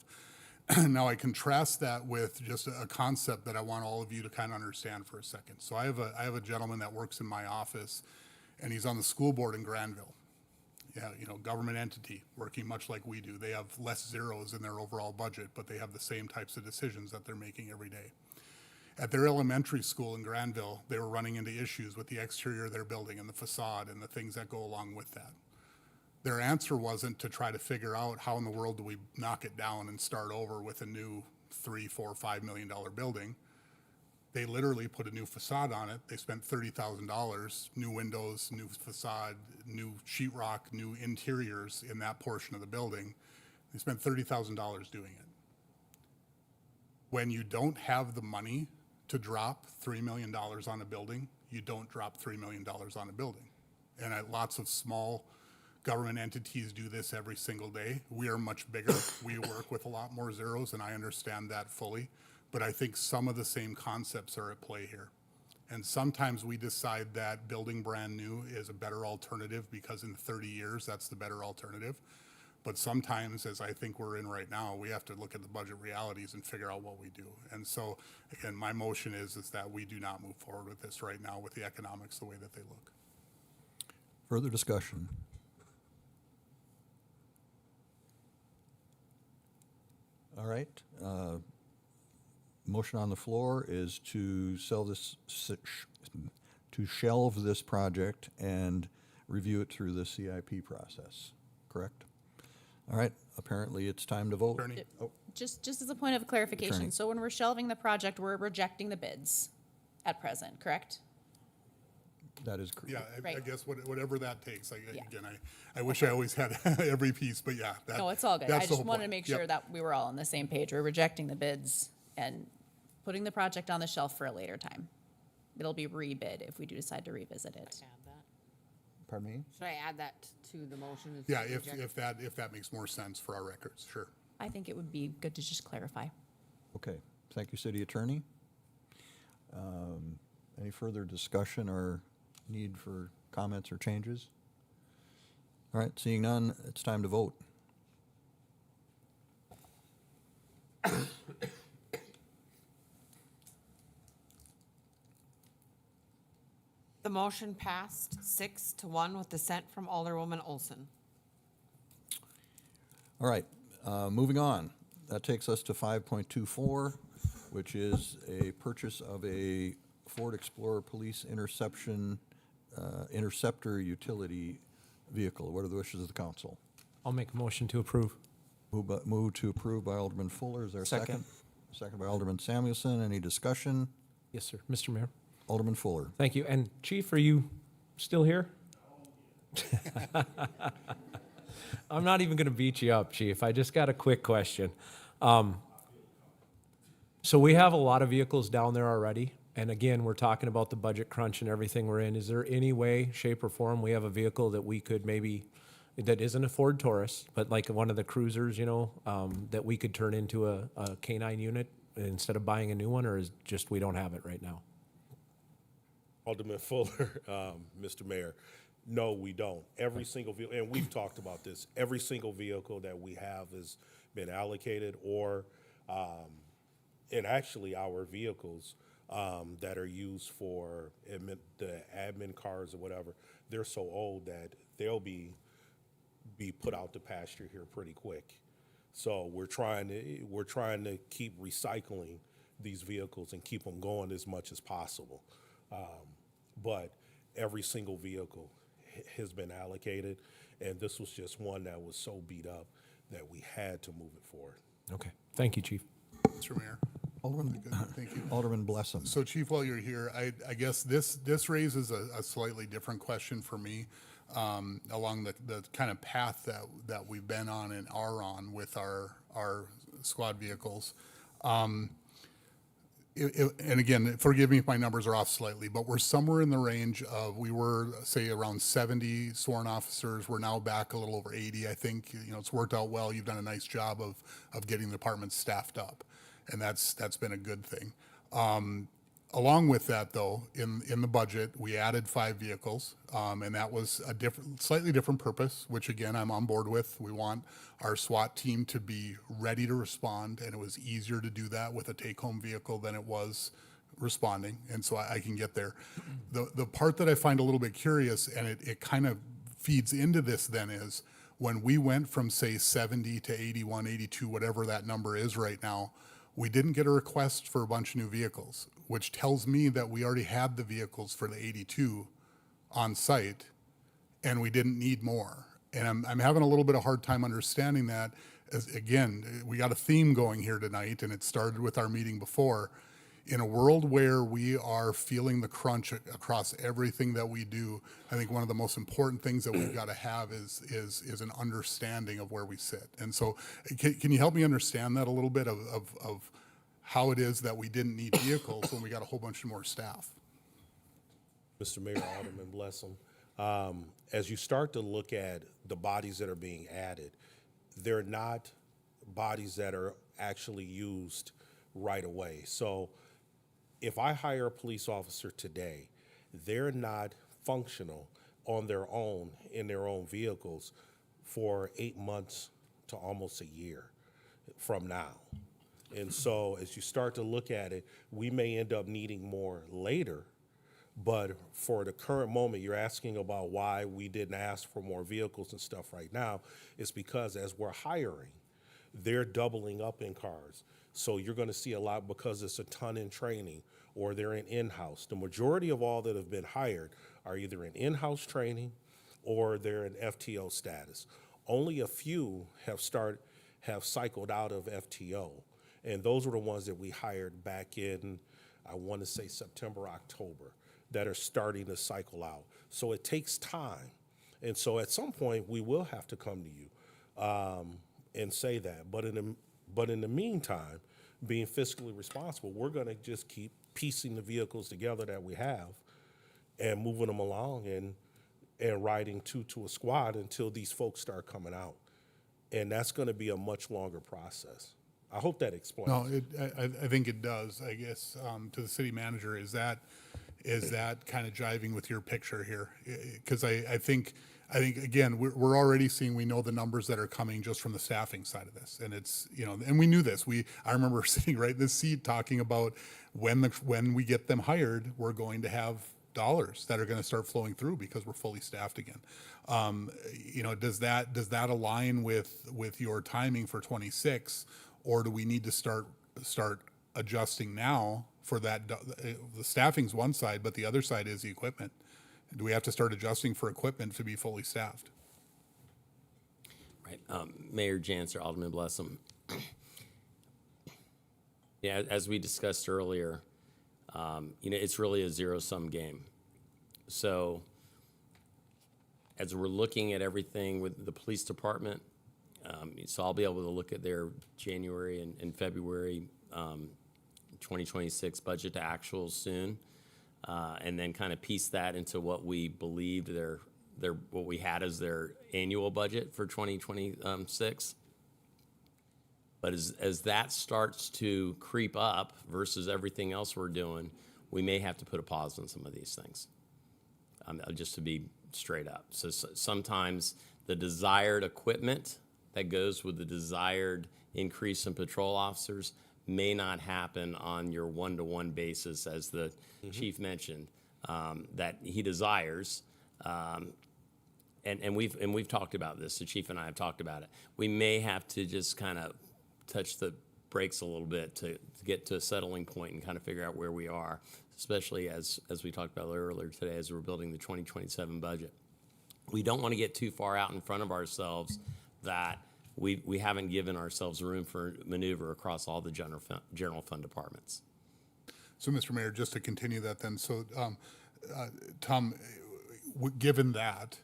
Now I contrast that with just a concept that I want all of you to kind of understand for a second. So I have a gentleman that works in my office, and he's on the school board in Granville. Yeah, government entity, working much like we do. They have less zeros in their overall budget, but they have the same types of decisions that they're making every day. At their elementary school in Granville, they were running into issues with the exterior of their building and the facade and the things that go along with that. Their answer wasn't to try to figure out how in the world do we knock it down and start over with a new $3, $4, $5 million building. They literally put a new facade on it. They spent $30,000, new windows, new facade, new sheetrock, new interiors in that portion of the building. They spent $30,000 doing it. When you don't have the money to drop $3 million on a building, you don't drop $3 million on a building. And lots of small government entities do this every single day. We are much bigger. We work with a lot more zeros, and I understand that fully. But I think some of the same concepts are at play here. And sometimes we decide that building brand new is a better alternative because in 30 years, that's the better alternative. But sometimes, as I think we're in right now, we have to look at the budget realities and figure out what we do. And so, again, my motion is that we do not move forward with this right now with the economics the way that they look. Further discussion? All right. Motion on the floor is to shelve this project and review it through the CIP process, correct? All right, apparently it's time to vote. Attorney? Just as a point of clarification, Attorney. so when we're shelving the project, we're rejecting the bids at present, correct? That is correct. Yeah, I Right. guess whatever that takes. Yeah. Again, I wish I always had every piece, but yeah. No, it's all good. I that's the just whole wanted to point. make Yep. sure that we were all on the same page. We're rejecting the bids and putting the project on the shelf for a later time. It'll be rebid if we do decide to revisit it. Add that. Pardon me? Should I add that to the motion? Is Yeah, to reject? if that makes more sense for our records, sure. I think it would be good to just clarify. Okay, thank you, City Attorney. Any further discussion or need for comments or changes? All right, seeing none, it's time to vote. The motion passed 6-1 with dissent from Alderwoman Olson. All right, moving on. That takes us to 5.24, which is a purchase of a Ford Explorer Police Interceptor utility vehicle. What are the wishes of the council? I'll make a motion to approve. Move to approve by Alderman Fuller. Is there a second? Second by Alderman Samuelson. Any discussion? Yes, sir. Mr. Mayor. Alderman Fuller. Thank you. And Chief, are you still here? I'm not even going to beat you up, Chief. I just got a quick question. So we have a lot of vehicles down there already. And again, we're talking about the budget crunch and everything we're in. Is there any way, shape, or form we have a vehicle that we could maybe that isn't a Ford Taurus, but like one of the cruisers, you know, that we could turn into a K-9 unit instead of buying a new one, or is just we don't have it right now? Alderman Fuller, Mr. Mayor, no, we don't. Every single vehicle, and we've talked about this, every single vehicle that we have has been allocated or, and actually our vehicles that are used for the admin cars or whatever, they're so old that they'll be put out to pasture here pretty quick. So we're trying to keep recycling these vehicles and keep them going as much as possible. But every single vehicle has been allocated, and this was just one that was so beat up that we had to move it forward. Okay, thank you, Chief. Mr. Mayor. Alderman, Thank you. Alderman Blessam. So Chief, while you're here, I guess this raises a slightly different question for me along the kind of path that we've been on and are on with our squad vehicles. And again, forgive me if my numbers are off slightly, but we're somewhere in the range of, we were, say, around 70 sworn officers. We're now back a little over 80. I think, you know, it's worked out well. You've done a nice job of getting the department staffed up, and that's been a good thing. Along with that, though, in the budget, we added 5 vehicles, and that was a slightly different purpose, which again, I'm on board with. We want our SWAT team to be ready to respond, and it was easier to do that with a take-home vehicle than it was responding, and so I can get there. The part that I find a little bit curious, and it kind of feeds into this then, is when we went from, say, 70 to 81, 82, whatever that number is right now, we didn't get a request for a bunch of new vehicles, which tells me that we already had the vehicles for the 82 on site, and we didn't need more. And I'm having a little bit of hard time understanding that. As, again, we got a theme going here tonight, and it started with our meeting before. In a world where we are feeling the crunch across everything that we do, I think one of the most important things that we've got to have is an understanding of where we sit. And so can you help me understand that a little bit of how it is that we didn't need vehicles when we got a whole bunch more staff? Mr. Mayor, Alderman Blessam, as you start to look at the bodies that are being added, they're not bodies that are actually used right away. So if I hire a police officer today, they're not functional on their own in their own vehicles for 8 months to almost a year from now. And so as you start to look at it, we may end up needing more later, but for the current moment, you're asking about why we didn't ask for more vehicles and stuff right now. It's because as we're hiring, they're doubling up in cars. So you're going to see a lot because it's a ton in training or they're in in-house. The majority of all that have been hired are either in in-house training or they're in FTO status. Only a few have cycled out of FTO. And those were the ones that we hired back in, I want to say September, October, that are starting to cycle out. So it takes time. And so at some point we will have to come to you and say that. But in the meantime, being fiscally responsible, we're going to just keep piecing the vehicles together that we have and moving them along and riding two to a squad until these folks start coming out. And that's going to be a much longer process. I hope that explains. No, I think it does. I guess to the city manager, is that kind of jiving with your picture here? Because I think again, we're already seeing, we know the numbers that are coming just from the staffing side of this, and it's, you know, and we knew this. I remember sitting right in this seat talking about when we get them hired, we're going to have dollars that are going to start flowing through because we're fully staffed again. You know, does that align with your timing for 26, or do we need to start adjusting now for that? The staffing's one side, but the other side is the equipment. Do we have to start adjusting for equipment to be fully staffed? Right. Mayor Janser, Alderman Blessam. Yeah, as we discussed earlier, you know, it's really a zero-sum game. So as we're looking at everything with the police department, so I'll be able to look at their January and February 2026 budget to actuals soon. And then kind of piece that into what we believe what we had as their annual budget for 2026. But as that starts to creep up versus everything else we're doing, we may have to put a pause on some of these things, just to be straight up. So sometimes the desired equipment that goes with the desired increase in patrol officers may not happen on your one-to-one basis, as the chief mentioned, that he desires. And we've talked about this. The chief and I have talked about it. We may have to just kind of touch the brakes a little bit to get to a settling point and kind of figure out where we are, especially as we talked about earlier today, as we're building the 2027 budget. We don't want to get too far out in front of ourselves that we haven't given ourselves room for maneuver across all the general fund departments. So, Mr. Mayor, just to continue that then, so, Tom, given that,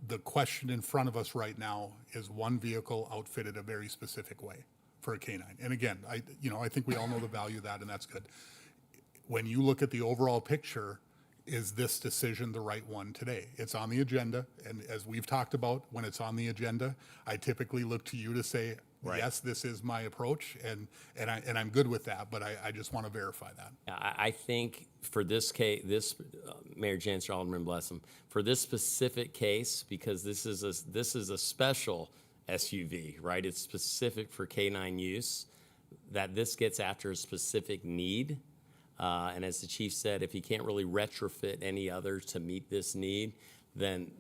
the question in front of us right now is one vehicle outfitted a very specific way for a K-9. And again, I think we all know the value of that, and that's good. When you look at the overall picture, is this decision the right one today? It's on the agenda, and as we've talked about, when it's on the agenda, I typically look to you to say, Right. yes, this is my approach, and I'm good with that, but I just want to verify that. I think for this case, Mayor Janser, Alderman Blessam, for this specific case, because this is a special SUV, right? It's specific for K-9 use, that this gets after a specific need. And as the chief said, if he can't really retrofit any others to meet this need, then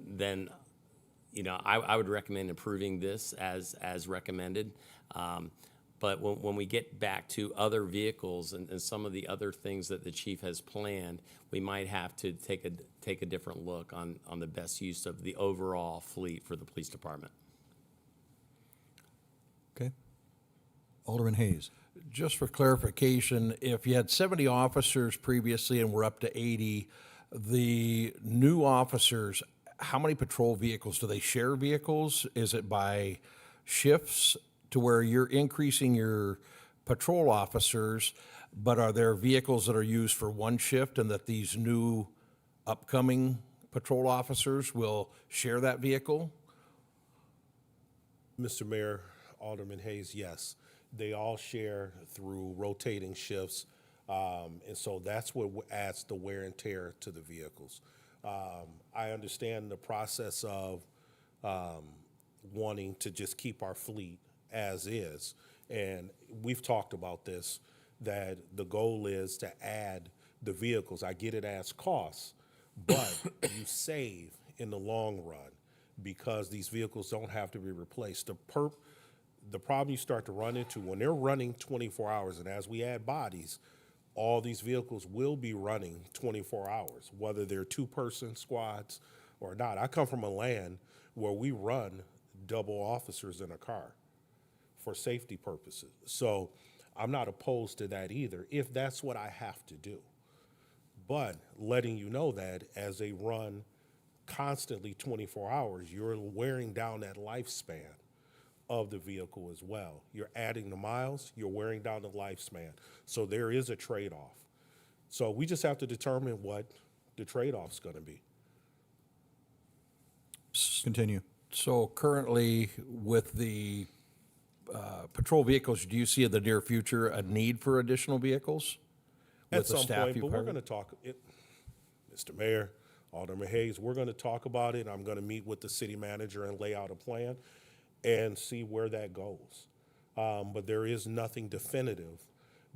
I would recommend approving this as recommended. But when we get back to other vehicles and some of the other things that the chief has planned, we might have to take a different look on the best use of the overall fleet for the police department. Okay. Alderman Hayes. Just for clarification, if you had 70 officers previously and we're up to 80, the new officers, how many patrol vehicles? Do they share vehicles? Is it by shifts to where you're increasing your patrol officers, but are there vehicles that are used for one shift and that these new upcoming patrol officers will share that vehicle? Mr. Mayor, Alderman Hayes, yes. They all share through rotating shifts, and so that's what adds the wear and tear to the vehicles. I understand the process of wanting to just keep our fleet as is, and we've talked about this, that the goal is to add the vehicles. I get it as costs, but you save in the long run because these vehicles don't have to be replaced. The problem you start to run into when they're running 24 hours, and as we add bodies, all these vehicles will be running 24 hours, whether they're two-person squads or not. I come from a land where we run double officers in a car for safety purposes. So I'm not opposed to that either, if that's what I have to do. But letting you know that as they run constantly 24 hours, you're wearing down that lifespan of the vehicle as well. You're adding the miles, you're wearing down the lifespan. So there is a trade-off. So we just have to determine what the trade-off's gonna be. Continue. So currently with the patrol vehicles, do you see in the near future a need for additional vehicles? At with the some staff point, you've but we're hired? gonna talk, Mr. Mayor, Alderman Hayes, we're gonna talk about it. I'm gonna meet with the city manager and lay out a plan and see where that goes. But there is nothing definitive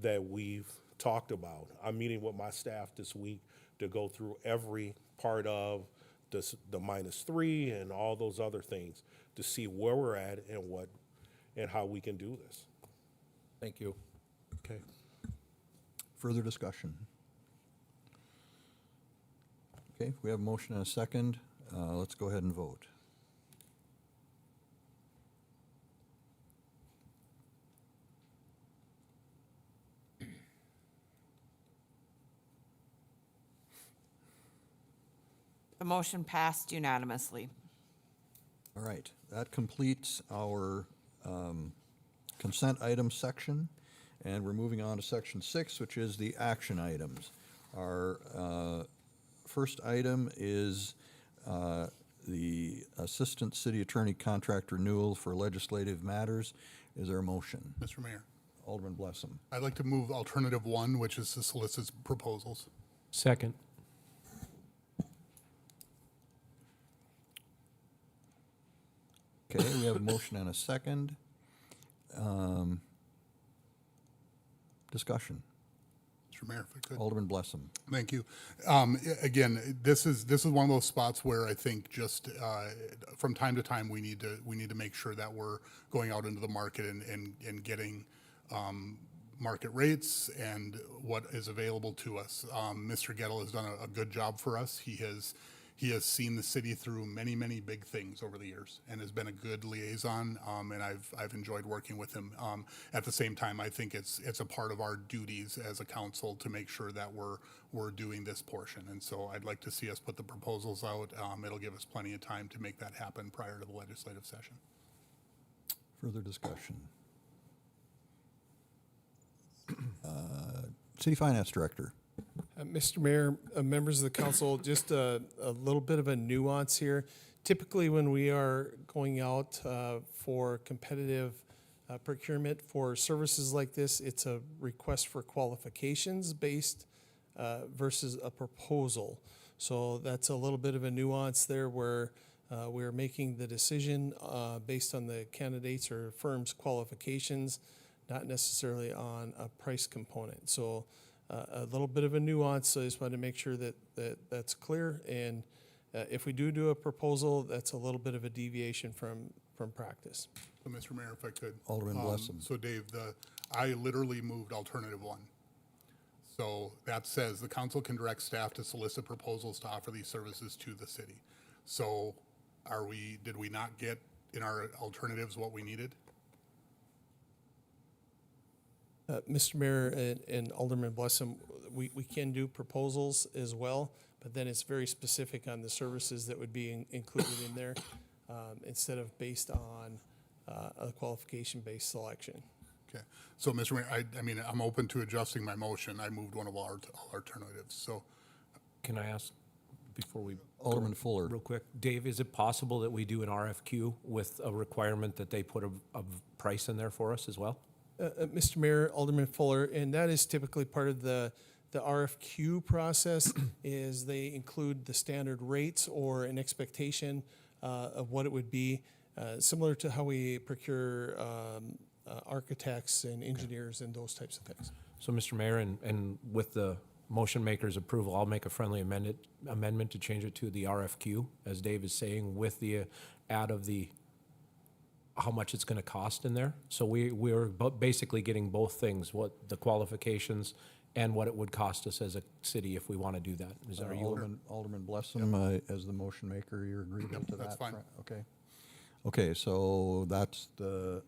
that we've talked about. I'm meeting with my staff this week to go through every part of the -3 and all those other things to see where we're at and how we can do this. Thank you. Okay. Further discussion? Okay, we have a motion and a second. Let's go ahead and vote. The motion passed unanimously. All right, that completes our consent items section, and we're moving on to section 6, which is the action items. Our first item is the Assistant City Attorney Contract Renewal for Legislative Matters. Is there a motion? Mr. Mayor, Alderman Blessam. I'd like to move alternative one, which is to solicit proposals. Second. Okay, we have a motion and a second. Discussion. Mr. Mayor, if I could. Alderman Blessam. Thank you. Again, this is one of those spots where I think just from time to time we need to make sure that we're going out into the market and getting market rates and what is available to us. Mr. Gettle has done a good job for us. He has seen the city through many big things over the years and has been a good liaison. And I've enjoyed working with him. At the same time, I think it's a part of our duties as a council to make sure that we're doing this portion. And so I'd like to see us put the proposals out. It'll give us plenty of time to make that happen prior to the legislative session. Further discussion. City Finance Director. Mr. Mayor, members of the council, just a little bit of a nuance here. Typically, when we are going out for competitive procurement for services like this, it's a request for qualifications based versus a proposal. So that's a little bit of a nuance there where we're making the decision based on the candidates or firm's qualifications, not necessarily on a price component. So a little bit of a nuance, so I just wanted to make sure that that's clear. And if we do a proposal, that's a little bit of a deviation from practice. So, Mr. Mayor, if I could. Alderman Blessam. So, Dave, I literally moved alternative one. So that says the council can direct staff to solicit proposals to offer these services to the city. So did we not get in our alternatives what we needed? Mr. Mayor and Alderman Blessam, we can do proposals as well, but then it's very specific on the services that would be included in there instead of based on a qualification-based selection. Okay. So, Mr. Mayor, I mean, I'm open to adjusting my motion. I moved one of our alternatives. So, Can I ask, before we? Alderman Fuller. Real quick, Dave, is it possible that we do an RFQ with a requirement that they put a price in there for us as well? Mr. Mayor, Alderman Fuller, and that is typically part of the RFQ process is they include the standard rates or an expectation of what it would be, similar to how we procure architects and engineers and those types of things. So, Mr. Mayor, and with the motion maker's approval, I'll make a friendly amendment to change it to the RFQ, as Dave is saying, with the add of the how much it's going to cost in there. So we're basically getting both things, what the qualifications and what it would cost us as a city if we want to do that. Are you? Alderman Blessam, as the motion maker, you're agreeable to that? that's fine. Okay. Okay, so that's the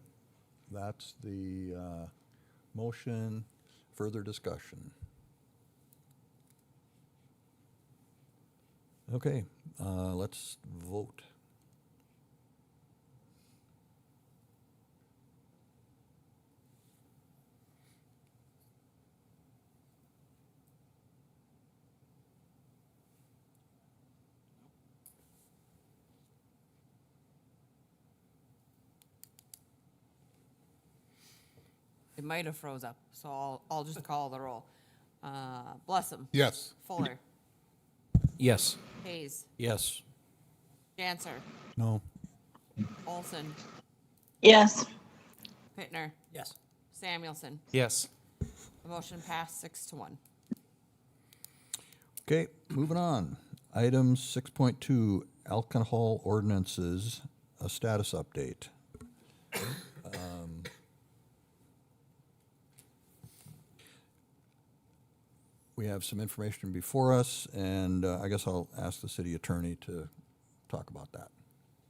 motion. Further discussion. Okay, let's vote. It might have froze up, so I'll just call the roll. Blessam. yes. Fuller. Yes. Hayes. Yes. Janser. No. Olson. Yes. Pittner. Yes. Samuelson. Yes. The motion passed 6-1. Okay, moving on. Item 6.2, alcohol ordinances, a status update. We have some information before us, and I guess I'll ask the city attorney to talk about that.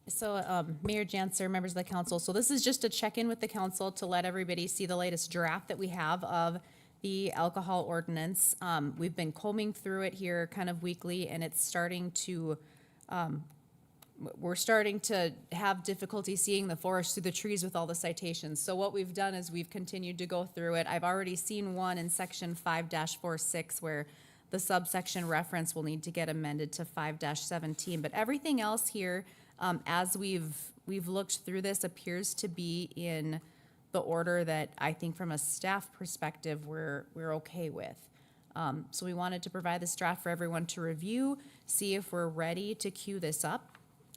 So, Mayor Janser, members of the council, so this is just a check-in with the council to let everybody see the latest draft that we have of the alcohol ordinance. We've been combing through it here kind of weekly, and it's starting to, we're starting to have difficulty seeing the forest through the trees with all the citations. So what we've done is we've continued to go through it. I've already seen one in section 5-46 where The subsection reference will need to get amended to 5-17, but everything else here, as we've looked through this, appears to be in the order that I think from a staff perspective, we're okay with. So we wanted to provide this draft for everyone to review, see if we're ready to queue this up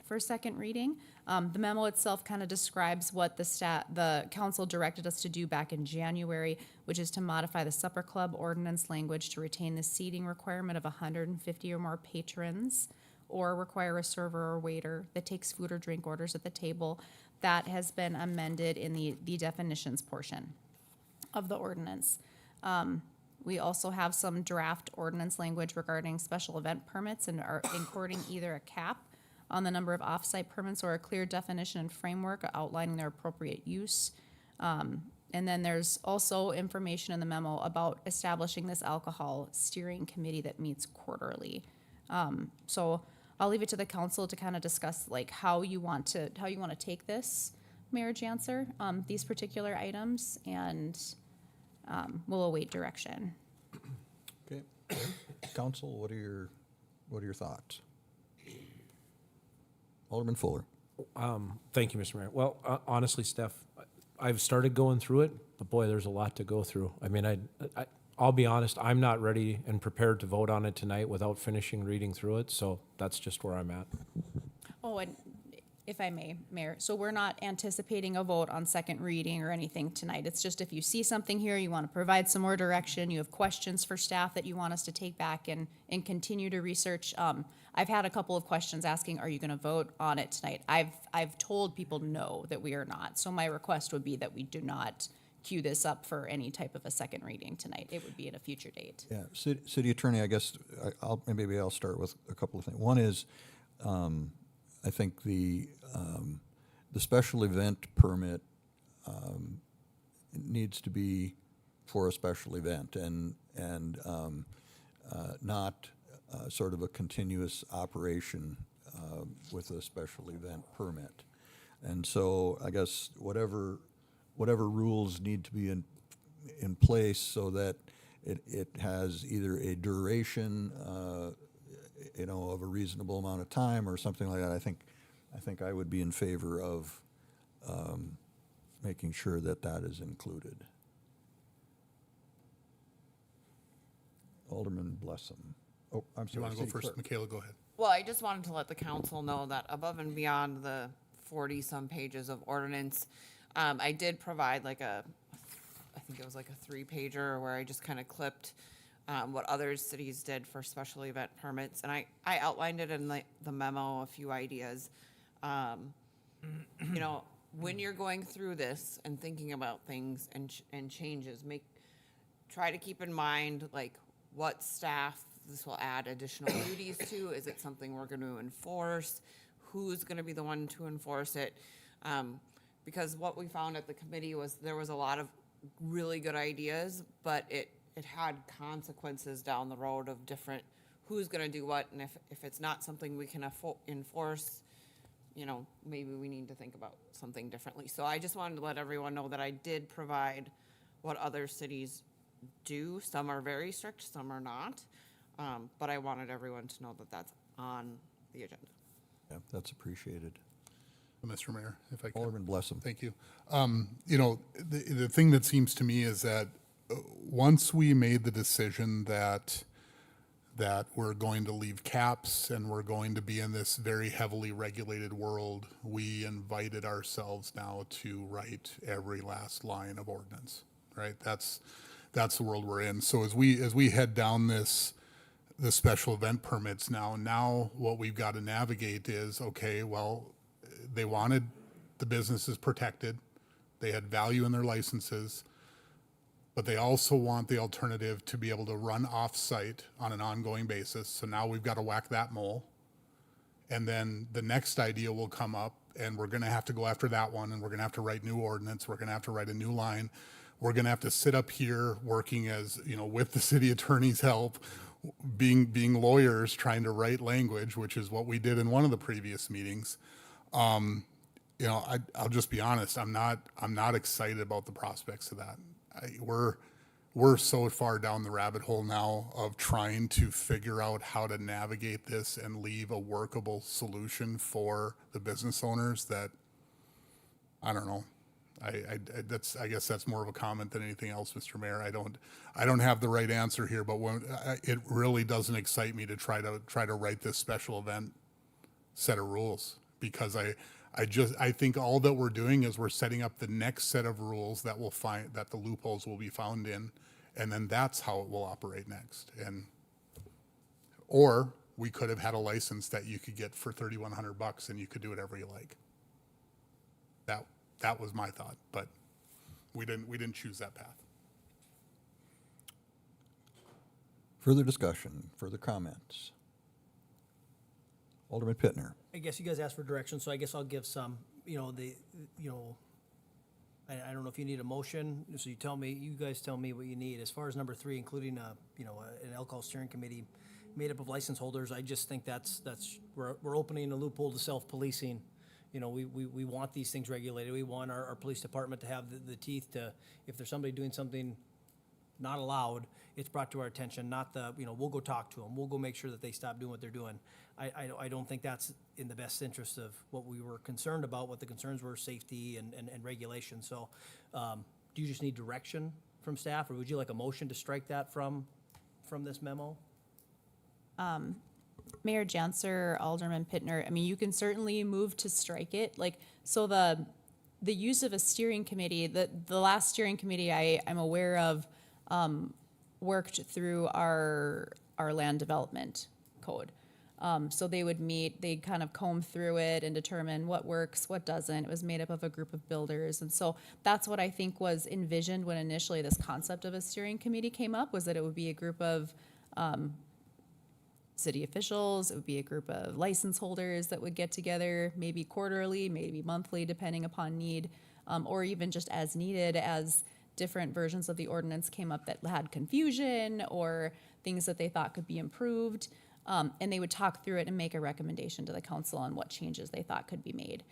for second reading. The memo itself kind of describes what the council directed us to do back in January, which is to modify the supper club ordinance language to retain the seating requirement of 150 or more patrons, or require a server or waiter that takes food or drink orders at the table. That has been amended in the definitions portion of the ordinance. We also have some draft ordinance language regarding special event permits and are including either a cap on the number of off-site permits or a clear definition and framework outlining their appropriate use. And then there's also information in the memo about establishing this alcohol steering committee that meets quarterly. So I'll leave it to the council to kind of discuss like how you want to take this, Mayor Janser, these particular items, and we'll await direction. Okay. Council, what are your thoughts? Alderman Fuller. Thank you, Mr. Mayor. Well, honestly, Steph, I've started going through it, but boy, there's a lot to go through. I mean, I'll be honest, I'm not ready and prepared to vote on it tonight without finishing reading through it, so that's just where I'm at. Oh, and if I may, Mayor, so we're not anticipating a vote on second reading or anything tonight. It's just if you see something here, you want to provide some more direction, you have questions for staff that you want us to take back and continue to research. I've had a couple of questions asking, are you going to vote on it tonight? I've told people no, that we are not. So my request would be that we do not queue this up for any type of a second reading tonight. It would be at a future date. Yeah, City Attorney, I guess maybe I'll start with a couple of things. One is, I think the special event permit needs to be for a special event and not sort of a continuous operation with a special event permit. And so I guess whatever rules need to be in place so that it has either a duration, of a reasonable amount of time or something like that. I think I would be in favor of making sure that is included. Alderman Blessum. Oh, I'm sorry. You want to go City first? Clerk. Michaela, go ahead. Well, I just wanted to let the council know that above and beyond the 40-some pages of ordinance, I did provide I think it was like a 3-pager where I just kind of clipped what other cities did for special event permits. And I outlined it in the memo, a few ideas. When you're going through this and thinking about things and changes, try to keep in mind what staff this will add additional duties to. Is it something we're going to enforce? Who's going to be the one to enforce it? Because what we found at the committee was there was a lot of really good ideas, but it had consequences down the road of different who's going to do what, and if it's not something we can enforce, maybe we need to think about something differently. So I just wanted to let everyone know that I did provide what other cities do. Some are very strict, some are not, but I wanted everyone to know that that's on the agenda. Yeah, that's appreciated. Mr. Mayor, if I can. Alderman Blessum. Thank you. The thing that seems to me is that once we made the decision that we're going to leave caps and we're going to be in this very heavily regulated world, we invited ourselves now to write every last line of ordinance, right? That's the world we're in. So as we head down the special event permits now what we've got to navigate is, okay, well, they wanted the businesses protected. They had value in their licenses, but they also want the alternative to be able to run off-site on an ongoing basis. So now we've got to whack that mole. And then the next idea will come up, and we're going to have to go after that one, and we're going to have to write new ordinance. We're going to have to write a new line. We're going to have to sit up here working as, with the city attorney's help, being lawyers trying to write language, which is what we did in one of the previous meetings. I'll just be honest. I'm not excited about the prospects of that. we're so far down the rabbit hole now of trying to figure out how to navigate this and leave a workable solution for the business owners that, I don't know. I guess that's more of a comment than anything else, Mr. Mayor. I don't have the right answer here, but it really doesn't excite me to try to write this special event set of rules, because I think all that we're doing is we're setting up the next set of rules that the loopholes will be found in, and then that's how it will operate next. Or we could have had a license that you could get for $3,100 and you could do whatever you like. That was my thought, but we didn't choose that path. Further discussion, further comments? Alderman Pittner. I guess you guys asked for direction, so I guess I'll give some, I don't know if you need a motion, so you guys tell me what you need. As far as number 3, including an alcohol steering committee made up of license holders, I just think we're opening a loophole to self-policing. We want these things regulated. We want our police department to have the teeth to, if there's somebody doing something not allowed, it's brought to our attention, not we'll go talk to them. We'll go make sure that they stop doing what they're doing. I don't think that's in the best interest of what we were concerned about, what the concerns were, safety and regulation. So do you just need direction from staff, or would you like a motion to strike that from this memo? Mayor Janser, Alderman Pittner, I mean, you can certainly move to strike it. So the use of a steering committee, the last steering committee I'm aware of worked through our land development code. So they would meet, they'd kind of comb through it and determine what works, what doesn't. It was made up of a group of builders. And so that's what I think was envisioned when initially this concept of a steering committee came up, was that it would be a group of city officials, it would be a group of license holders that would get together, maybe quarterly, maybe monthly, depending upon need, or even just as needed as different versions of the ordinance came up that had confusion or things that they thought could be improved. And they would talk through it and make a recommendation to the council on what changes they thought could be made.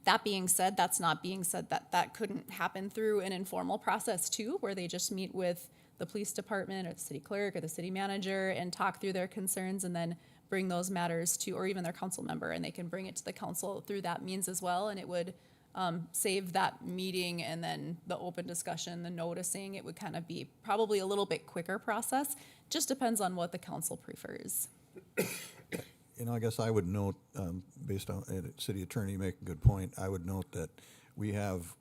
That being said, that's not being said that couldn't happen through an informal process too, where they just meet with the police department or the city clerk or the city manager and talk through their concerns and then bring those matters to, or even their council member, and they can bring it to the council through that means as well. And it would save that meeting and then the open discussion, the noticing. It would kind of be probably a little bit quicker process. Just depends on what the council prefers. I guess I would note, based on city attorney make a good point, I would note that we have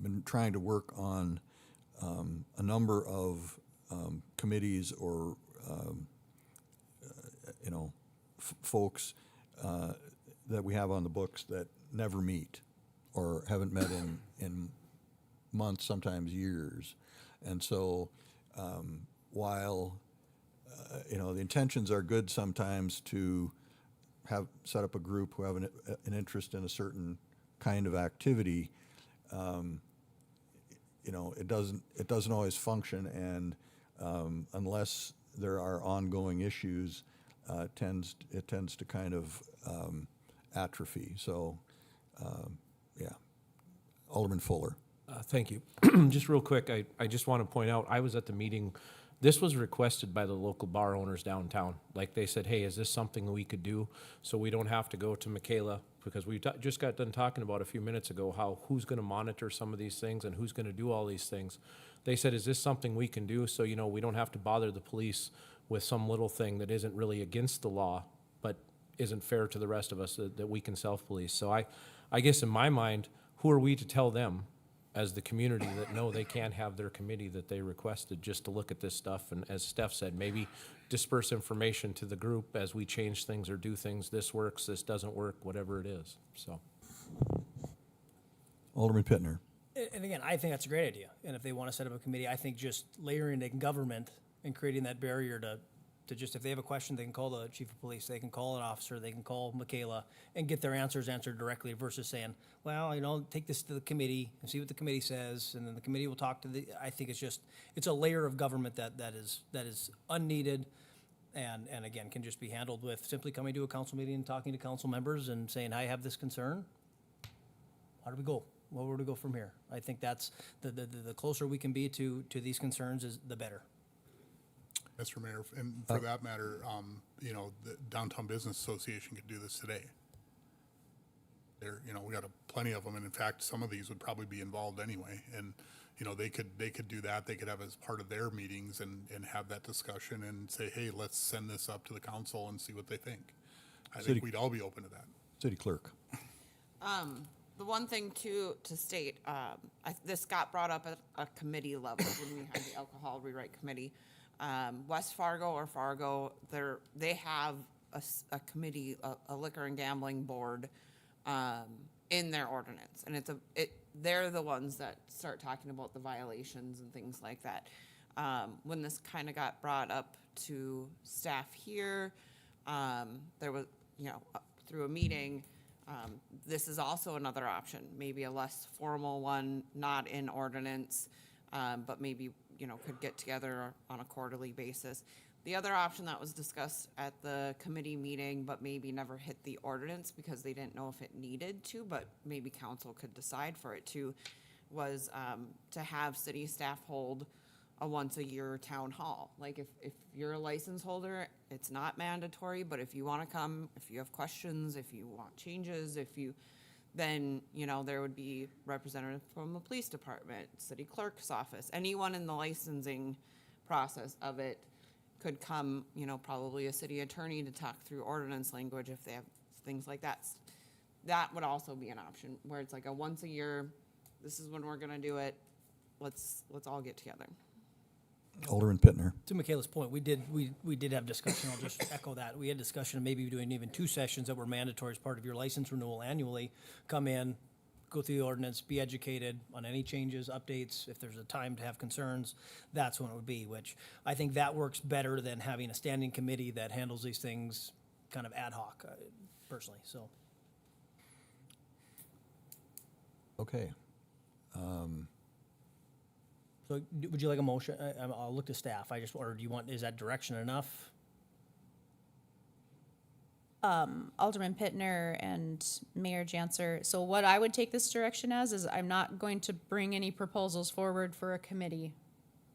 been trying to work on a number of committees or folks that we have on the books that never meet or haven't met in months, sometimes years. And so while the intentions are good sometimes to set up a group who have an interest in a certain kind of activity, it doesn't always function, and unless there are ongoing issues, it tends to kind of atrophy. So, Alderman Fuller. Thank you. Just real quick, I just want to point out, I was at the meeting. This was requested by the local bar owners downtown. Like, they said, hey, is this something we could do so we don't have to go to Michaela? Because we just got done talking about a few minutes ago who's going to monitor some of these things and who's going to do all these things. They said, is this something we can do so, we don't have to bother the police with some little thing that isn't really against the law, but isn't fair to the rest of us, that we can self-police. So I guess in my mind, who are we to tell them as the community that no, they can't have their committee that they requested just to look at this stuff? And as Steph said, maybe disperse information to the group as we change things or do things. This works, this doesn't work, whatever it is. So, Alderman Pittner. And again, I think that's a great idea. And if they want to set up a committee, I think just layering in government and creating that barrier to just, if they have a question, they can call the chief of police, they can call an officer, they can call Michaela and get their answers answered directly, versus saying, well, take this to the committee and see what the committee says, and then the committee will talk to I think it's a layer of government that is unneeded, and again, can just be handled with simply coming to a council meeting and talking to council members and saying, I have this concern. How do we go? Where would we go from here? I think that's, the closer we can be to these concerns is the better. Mr. Mayor, and for that matter, you know, the Downtown Business Association could do this today. There, you know, we got plenty of them, and in fact, some of these would probably be involved anyway. And, you know, they could do that. They could have as part of their meetings and have that discussion and say, hey, let's send this up to the council and see what they think. I think we'd all be open to that. City Clerk. The one thing to state, this got brought up at a committee level when we had the alcohol rewrite committee. West Fargo or Fargo, they have a committee, a liquor and gambling board in their ordinance, and they're the ones that start talking about the violations and things like that. When this kind of got brought up to staff here, there was, you know, through a meeting. This is also another option, maybe a less formal one, not in ordinance, but maybe, you know, could get together on a quarterly basis. The other option that was discussed at the committee meeting, but maybe never hit the ordinance because they didn't know if it needed to, but maybe council could decide for it to, was to have city staff hold a once-a-year town hall. Like if you're a license holder, it's not mandatory, but if you want to come, if you have questions, if you want changes, then, you know, there would be representative from the police department, city clerk's office, anyone in the licensing process of it could come, you know, probably a city attorney to talk through ordinance language if they have things like that. That would also be an option where it's like a once a year, this is when we're gonna do it, let's all get together. Alderman Pittner. To Michaela's point, we did have discussion, I'll just echo that. We had discussion of maybe doing even 2 sessions that were mandatory as part of your license renewal annually. Come in, go through the ordinance, be educated on any changes, updates, if there's a time to have concerns, that's when it would be, which I think that works better than having a standing committee that handles these things kind of ad hoc, personally, so. Okay. So would you like a motion? I'll look to staff. Or do you want, is that direction enough? Alderman Pittner and Mayor Janser. So what I would take this direction as is I'm not going to bring any proposals forward for a committee.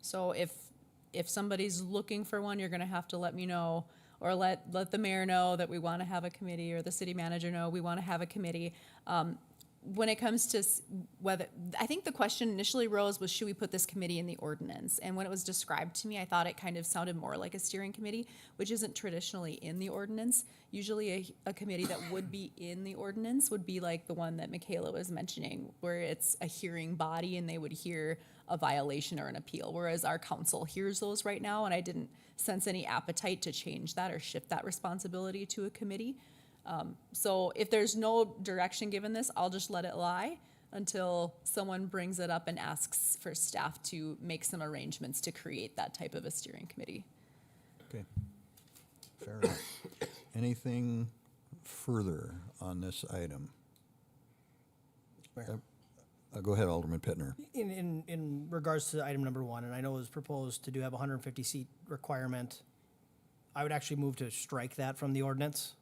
So if somebody's looking for one, you're gonna have to let me know, or let the mayor know that we want to have a committee, or the city manager know we want to have a committee. When it comes to whether, I think the question initially rose was, should we put this committee in the ordinance? And when it was described to me, I thought it kind of sounded more like a steering committee, which isn't traditionally in the ordinance. Usually a committee that would be in the ordinance would be like the one that Michaela was mentioning, where it's a hearing body and they would hear a violation or an appeal, whereas our council hears those right now, and I didn't sense any appetite to change that or shift that responsibility to a committee. So if there's no direction given this, I'll just let it lie until someone brings it up and asks for staff to make some arrangements to create that type of a steering committee. Okay. Fair enough. Anything further on this item? Go ahead, Alderman Pittner. In regards to item number 1, and I know it was proposed to have a 150 seat requirement, I would actually move to strike that from the ordinance.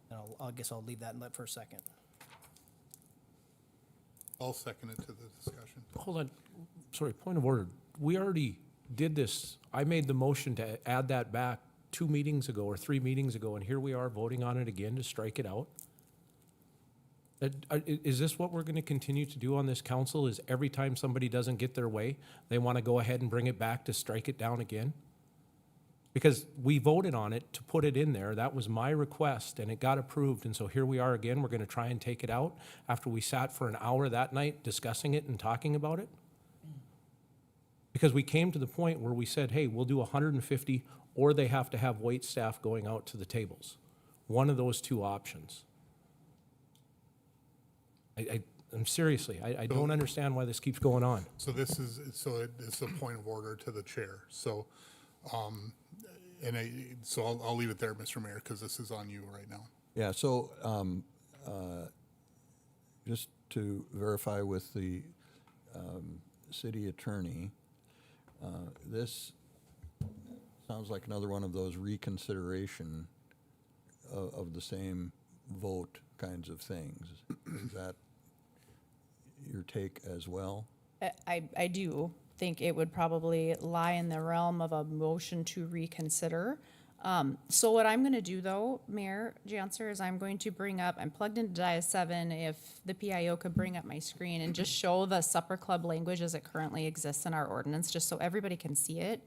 And I guess I'll leave that and let for a second. I'll second it to the discussion. Hold on, sorry, point of order. We already did this. I made the motion to add that back 2 meetings ago or 3 meetings ago, and here we are voting on it again to strike it out. Is this what we're gonna continue to do on this council, is every time somebody doesn't get their way, they wanna go ahead and bring it back to strike it down again? Because we voted on it to put it in there, that was my request, and it got approved, and so here we are again, we're gonna try and take it out after we sat for an hour that night discussing it and talking about it? Because we came to the point where we said, hey, we'll do 150, or they have to have wait staff going out to the tables. One of those 2 options. I'm seriously, I don't understand why this keeps going on. So it's a point of order to the chair. So, I'll leave it there, Mr. Mayor, because this is on you right now. Yeah, so just to verify with the city attorney, this sounds like another one of those reconsideration of the same vote kinds of things. Is that your take as well? I do think it would probably lie in the realm of a motion to reconsider. So what I'm gonna do though, Mayor Janser, is I'm going to bring up, I'm plugged into Dia 7, if the PIO could bring up my screen and just show the supper club language as it currently exists in our ordinance, just so everybody can see it.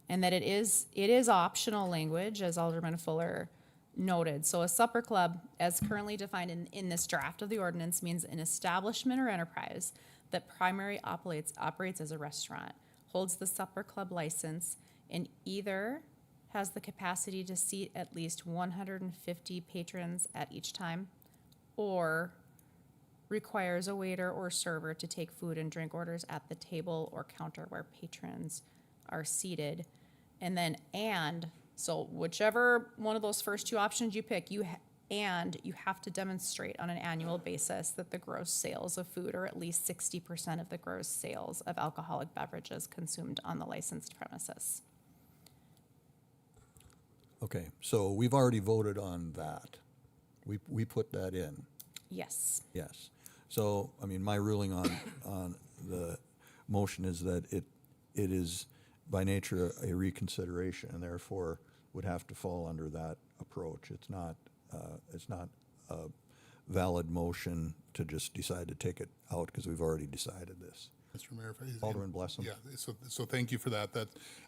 And that it is optional language, as Alderman Fuller noted. So a supper club, as currently defined in this draft of the ordinance, means an establishment or enterprise that primarily operates as a restaurant, holds the supper club license, and either has the capacity to seat at least 150 patrons at each time, or requires a waiter or server to take food and drink orders at the table or counter where patrons are seated. So whichever one of those first two options you pick, you have to demonstrate on an annual basis that the gross sales of food are at least 60% of the gross sales of alcoholic beverages consumed on the licensed premises. Okay, so we've already voted on that. We put that in, Yes. yes. So, I mean, my ruling on the motion is that it is by nature a reconsideration, and therefore would have to fall under that approach. It's not a valid motion to just decide to take it out because we've already decided this. Mr. Mayor, if I- Alderman Blessam. Yeah, so thank you for that.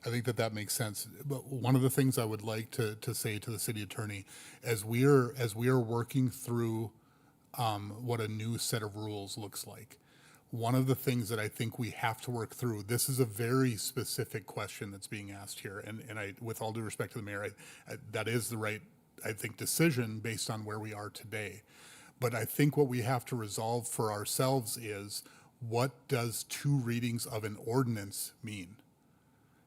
I think that makes sense. But one of the things I would like to say to the city attorney, as we are working through what a new set of rules looks like, one of the things that I think we have to work through, this is a very specific question that's being asked here, and I, with all due respect to the mayor, that is the right, I think, decision based on where we are today. But I think what we have to resolve for ourselves is, what does 2 readings of an ordinance mean?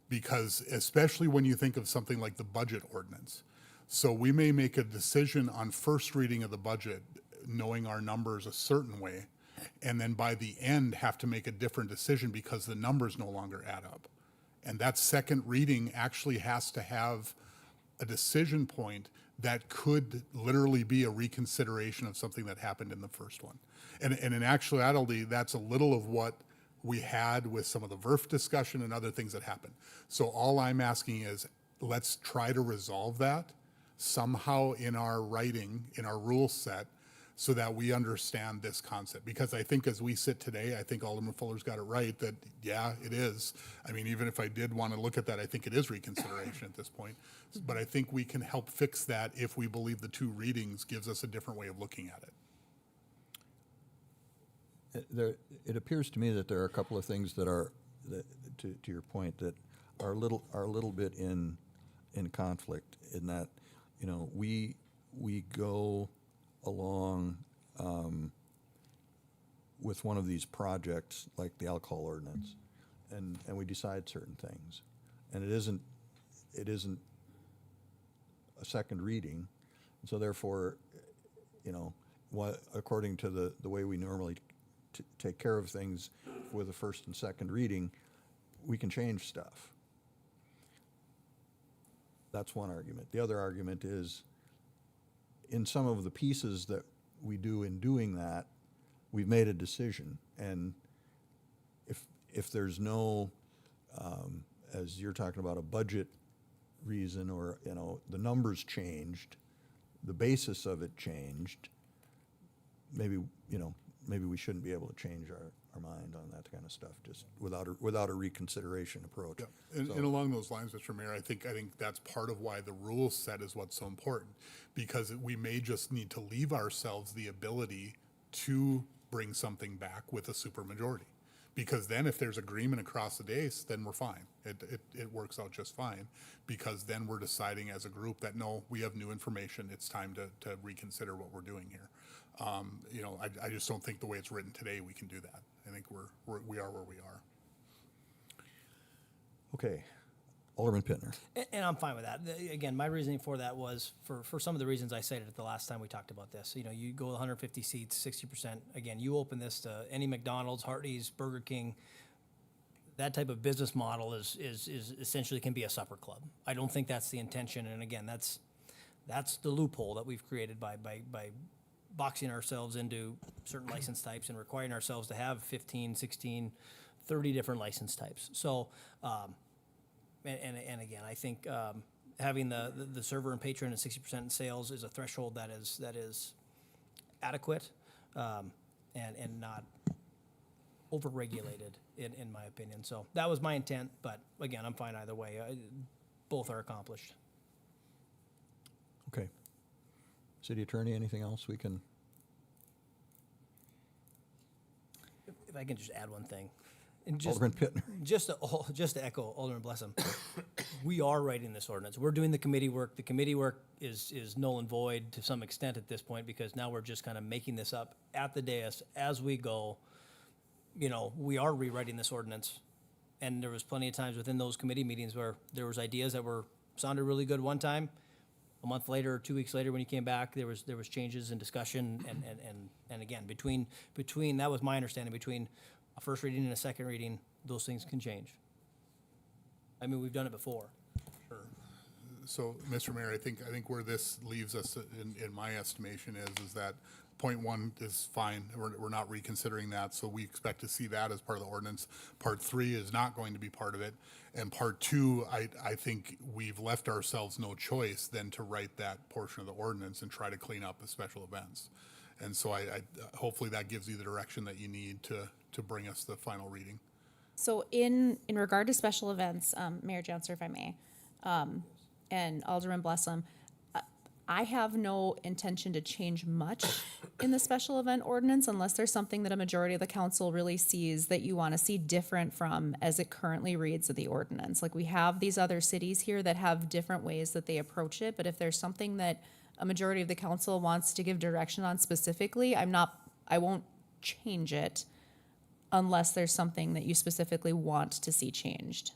Because especially when you think of something like the budget ordinance. So we may make a decision on first reading of the budget, knowing our numbers a certain way, and then by the end have to make a different decision because the numbers no longer add up. And that second reading actually has to have a decision point that could literally be a reconsideration of something that happened in the first one. And in actuality, that's a little of what we had with some of the VERF discussion and other things that happened. So all I'm asking is, let's try to resolve that somehow in our writing, in our rule set, so that we understand this concept. Because I think as we sit today, I think Alderman Fuller's got it right that, yeah, it is. I mean, even if I did want to look at that, I think it is reconsideration at this point. But I think we can help fix that if we believe the 2 readings gives us a different way of looking at it. It appears to me that there are a couple of things that are, to your point, that are a little bit in conflict, in that, you know, we go along with one of these projects like the alcohol ordinance, and we decide certain things, and it isn't a second reading, and so therefore, you know, according to the way we normally take care of things with a first and second reading, we can change stuff. That's one argument. The other argument is, in some of the pieces that we do in doing that, we've made a decision. And if there's no, as you're talking about, a budget reason, or, you know, the numbers changed, the basis of it changed, maybe we shouldn't be able to change our mind on that kind of stuff, just without a reconsideration approach. Yeah. And along those lines, Mr. Mayor, I think that's part of why the rule set is what's so important, because we may just need to leave ourselves the ability to bring something back with a supermajority. Because then if there's agreement across the dais, then we're fine. It works out just fine, because then we're deciding as a group that, no, we have new information. It's time to reconsider what we're doing here. You know, I just don't think the way it's written today, we can do that. I think we are where we are. Okay, Alderman Pittner. And I'm fine with that. Again, my reasoning for that was for some of the reasons I cited at the last time we talked about this. You know, you go 150 seats, 60%. Again, you open this to any McDonald's, Hardee's, Burger King. That type of business model is essentially can be a supper club. I don't think that's the intention. And again, that's the loophole that we've created by boxing ourselves into certain license types and requiring ourselves to have 15, 16, 30 different license types. So, and again, I think having the server and patron at 60% in sales is a threshold that is adequate and not overregulated in my opinion. So that was my intent, but again, I'm fine either way. Both are accomplished. Okay. City Attorney, anything else we can? If I can just add one thing. And Alderman Pittner. Just to echo Alderman Blessam, we are writing this ordinance. We're doing the committee work. The committee work is null and void to some extent at this point because now we're just kind of making this up at the dais as we go. You know, we are rewriting this ordinance. And there was plenty of times within those committee meetings where there was ideas that sounded really good one time. A month later or 2 weeks later when you came back, there was changes in discussion and again, between that was my understanding, between a first reading and a second reading, those things can change. I mean, we've done it before. Sure. So, Mr. Mayor, I think where this leaves us, in my estimation, is that point one is fine. We're not reconsidering that, so we expect to see that as part of the ordinance. Part three is not going to be part of it, and part two, I think we've left ourselves no choice than to write that portion of the ordinance and try to clean up the special events. And so I hopefully that gives you the direction that you need to bring us the final reading. So in regard to special events, Mayor Johnser, if I may, and Alderman Blessam, I have no intention to change much in the special event ordinance unless there's something that a majority of the council really sees that you want to see different from as it currently reads of the ordinance. Like we have these other cities here that have different ways that they approach it, but if there's something that a majority of the council wants to give direction on specifically, I won't change it unless there's something that you specifically want to see changed.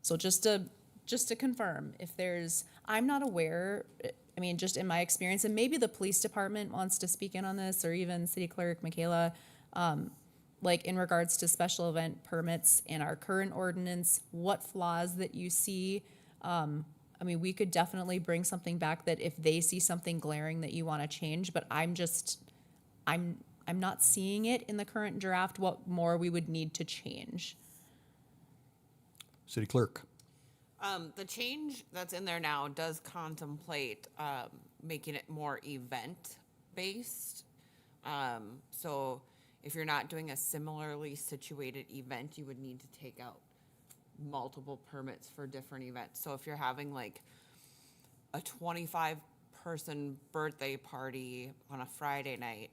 So just to confirm, I'm not aware, I mean, just in my experience, and maybe the police department wants to speak in on this, or even City Clerk Michaela, like in regards to special event permits in our current ordinance, what flaws that you see. I mean, we could definitely bring something back that if they see something glaring that you want to change, but I'm not seeing it in the current draft, what more we would need to change. City Clerk. The change that's in there now does contemplate making it more event-based. So if you're not doing a similarly situated event, you would need to take out multiple permits for different events. So if you're having like a 25-person birthday party on a Friday night,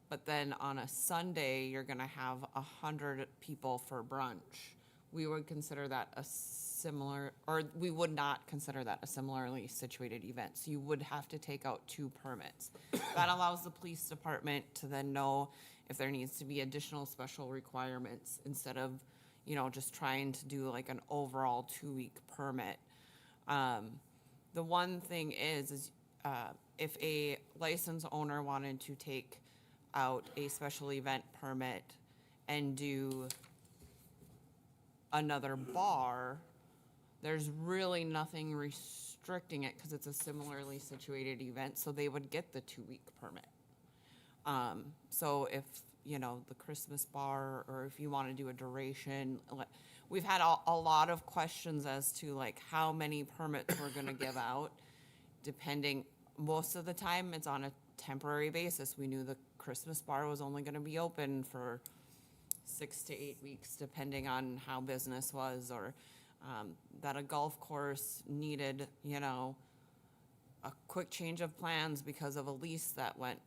but then on a Sunday you're gonna have 100 people for brunch, we would consider that we would not consider that a similarly situated event. So you would have to take out 2 permits. That allows the police department to then know if there needs to be additional special requirements instead of, just trying to do like an overall 2-week permit. The one thing is if a license owner wanted to take out a special event permit and do another bar, there's really nothing restricting it because it's a similarly situated event, so they would get the 2-week permit. So if, the Christmas bar, or if you want to do a duration, we've had a lot of questions as to like how many permits we're going to give out, depending, most of the time it's on a temporary basis. We knew the Christmas bar was only going to be open for 6 to 8 weeks, depending on how business was, or that a golf course needed, a quick change of plans because of a lease that went,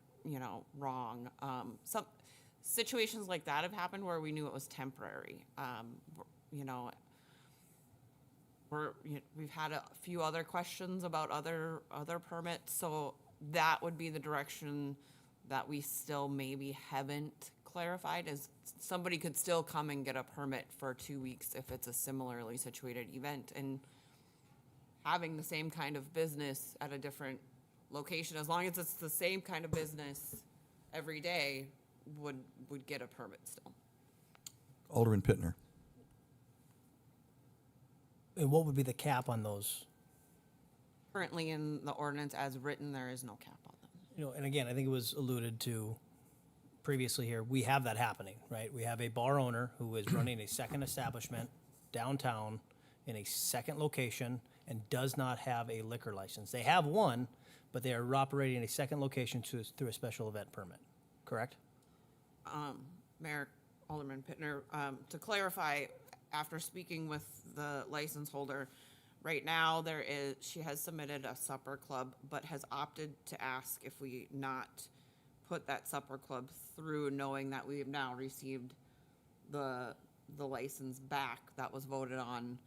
wrong. Some situations like that have happened where we knew it was temporary. We've had a few other questions about other permits, so that would be the direction that we still maybe haven't clarified, is somebody could still come and get a permit for 2 weeks if it's a similarly situated event, and having the same kind of business at a different location, as long as it's the same kind of business every day, would get a permit still. Alderman Pittner. And what would be the cap on those? Currently in the ordinance as written, there is no cap on them. And again, I think it was alluded to previously here, we have that happening, right? We have a bar owner who is running a second establishment downtown in a second location and does not have a liquor license. They have one, but they are operating a second location through a special event permit, correct? Mayor Alderman Pittner, to clarify, after speaking with the license holder, right now she has submitted a supper club, but has opted to ask if we not put that supper club through, knowing that we have now received the license back that was voted on.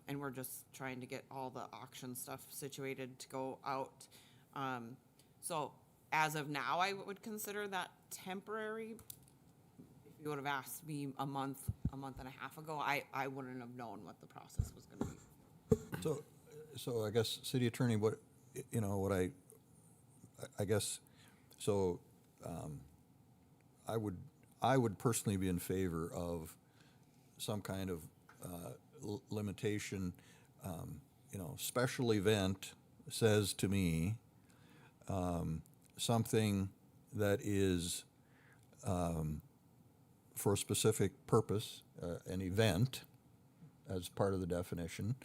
And we're just trying to get all the auction stuff situated to go out. So as of now, I would consider that temporary. If you would have asked me a month and a half ago, I wouldn't have known what the process was gonna be. So I guess, City Attorney, I guess, so, I would personally be in favor of some kind of, limitation. Special event says to me, something that is, for a specific purpose, an event, as part of the definition,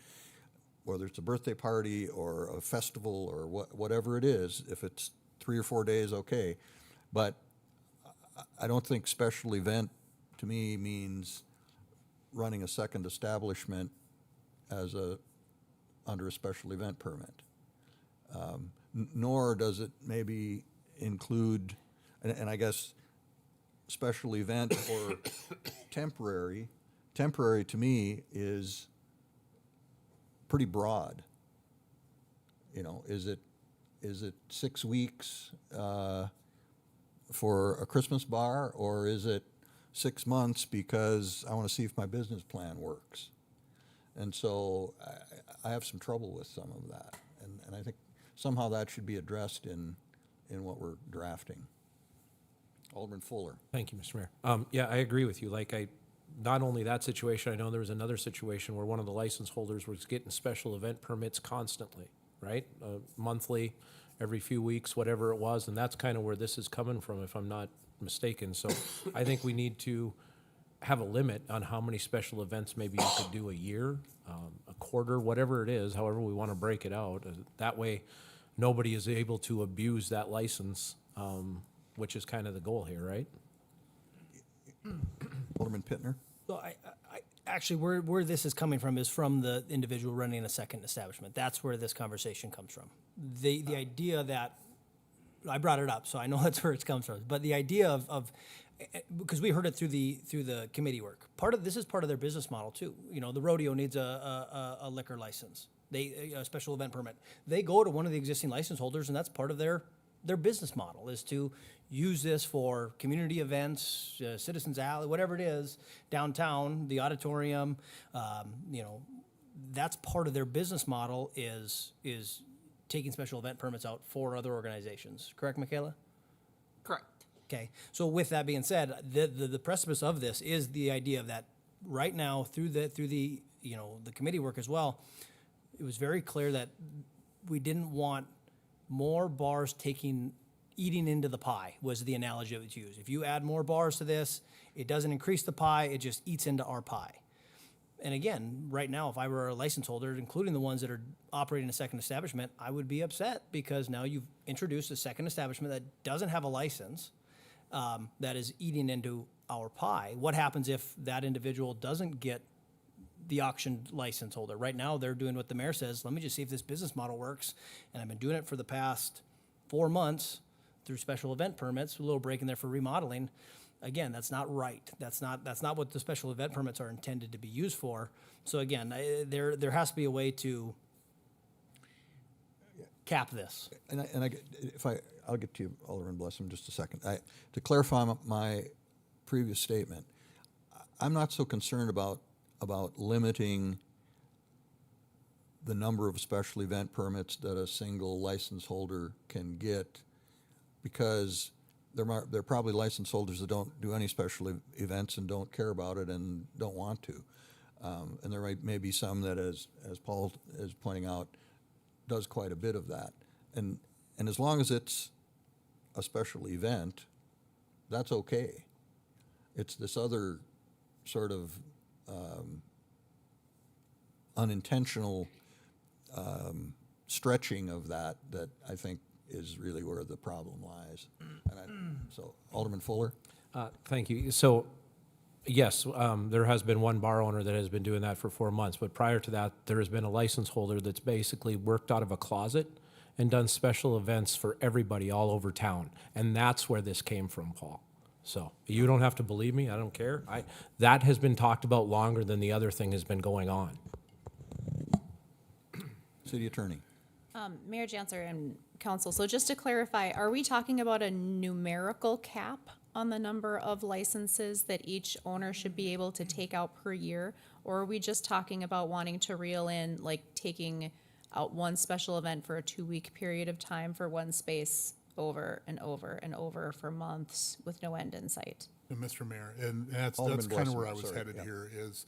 whether it's a birthday party or a festival or whatever it is. If it's 3 or 4 days, okay. But I don't think special event to me means running a second establishment under a special event permit. Nor does it maybe include, and I guess special event or temporary to me is pretty broad. Is it 6 weeks for a Christmas bar, or is it 6 months because I want to see if my business plan works? And so I have some trouble with some of that, and I think somehow that should be addressed in what we're drafting. Alderman Fuller. Thank you, Mr. Mayor. Yeah, I agree with you. Not only that situation, I know there was another situation where one of the license holders was getting special event permits constantly, right? Monthly, every few weeks, whatever it was, and that's kind of where this is coming from, if I'm not mistaken. So I think we need to have a limit on how many special events maybe you could do a year, a quarter, whatever it is, however we want to break it out. That way, nobody is able to abuse that license, which is kind of the goal here, right? Alderman Pittner. Well, I actually, where this is coming from is from the individual running a second establishment. That's where this conversation comes from. The idea that, I brought it up, so I know that's where it comes from. But the idea of because we heard it through the committee work. This is part of their business model too. The rodeo needs a liquor license. A special event permit. They go to one of the existing license holders, and that's part of their business model, is to use this for community events, Citizens Alley, whatever it is, downtown, the auditorium. That's part of their business model is taking special event permits out for other organizations. Correct, Michaela? Correct. Okay. So with that being said, the precipice of this is the idea of that right now through the the committee work as well. It was very clear that we didn't want more bars eating into the pie, was the analogy that was used. If you add more bars to this, it doesn't increase the pie, it just eats into our pie. And again, right now, if I were a license holder, including the ones that are operating a second establishment, I would be upset because now you've introduced a second establishment that doesn't have a license, that is eating into our pie. What happens if that individual doesn't get the auction license holder? Right now, they're doing what the mayor says, let me just see if this business model works. And I've been doing it for the past 4 months through special event permits, a little break in there for remodeling. Again, that's not right. That's not what the special event permits are intended to be used for. So again, there has to be a way to cap this. I'll get to you, Alderman Blessum, in just a second. To clarify my previous statement, I'm not so concerned about limiting the number of special event permits that a single license holder can get, because there are probably license holders that don't do any special events and don't care about it and don't want to. And there may be some that, as Paul is pointing out, does quite a bit of that. And as long as it's a special event, that's okay. It's this other sort of unintentional stretching of that I think is really where the problem lies. So Alderman Fuller? Thank you. So, yes, there has been one bar owner that has been doing that for 4 months, but prior to that, there has been a license holder that's basically worked out of a closet and done special events for everybody all over town. And that's where this came from, Paul. So you don't have to believe me, I don't care. That has been talked about longer than the other thing has been going on. City Attorney? Mayor Janser and council, so just to clarify, are we talking about a numerical cap on the number of licenses that each owner should be able to take out per year? Or are we just talking about wanting to reel in, like, taking out one special event for a 2-week period of time for one space over and over and over for months with no end in sight? And Mr. Mayor, and that's Alderman kind of Blessing, where I was sorry, headed yeah. here is,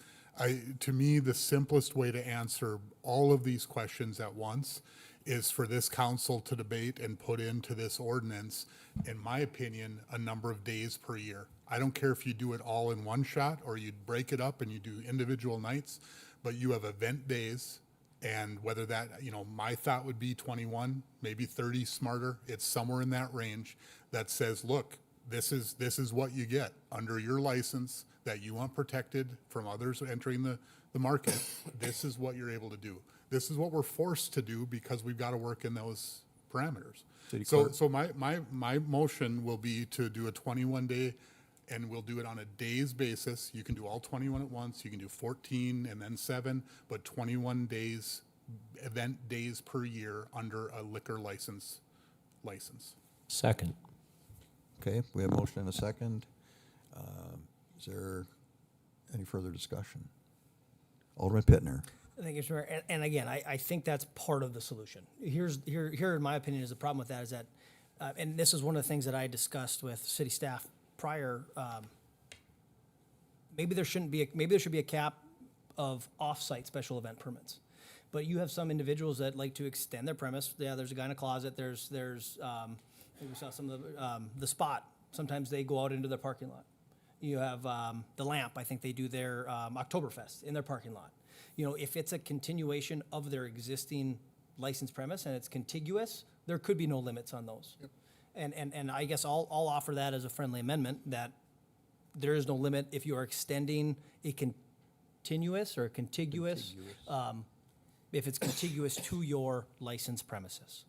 to me, the simplest way to answer all of these questions at once is for this council to debate and put into this ordinance, in my opinion, a number of days per year. I don't care if you do it all in one shot or you break it up and you do individual nights, but you have event days. And whether that, my thought would be 21, maybe 30 smarter. It's somewhere in that range that says, look, this is what you get under your license that you want protected from others entering the market. This is what you're able to do. This is what we're forced to do because we've got to work in those parameters. So my motion will be to do a 21-day, and we'll do it on a day's basis. You can do all 21 at once. You can do 14 and then 7, but 21 days, event days per year under a liquor license. Second. Okay, we have a motion and a second. Is there any further discussion? Alderman Pittner? Thank you, Mr. Mayor. And again, I think that's part of the solution. Here, in my opinion, is the problem with that is that, and this is one of the things that I discussed with city staff prior. Maybe there should be a cap of off-site special event permits. But you have some individuals that like to extend their premise. Yeah, there's a guy in a closet. There's we saw some of the Spot. Sometimes they go out into their parking lot. You have the Lamp. I think they do their Oktoberfest in their parking lot. If it's a continuation of their existing licensed premise and it's contiguous, there could be no limits on those. Yep. And I guess I'll offer that as a friendly amendment, that there is no limit if you are extending a continuous or a contiguous. If it's contiguous to your licensed premises.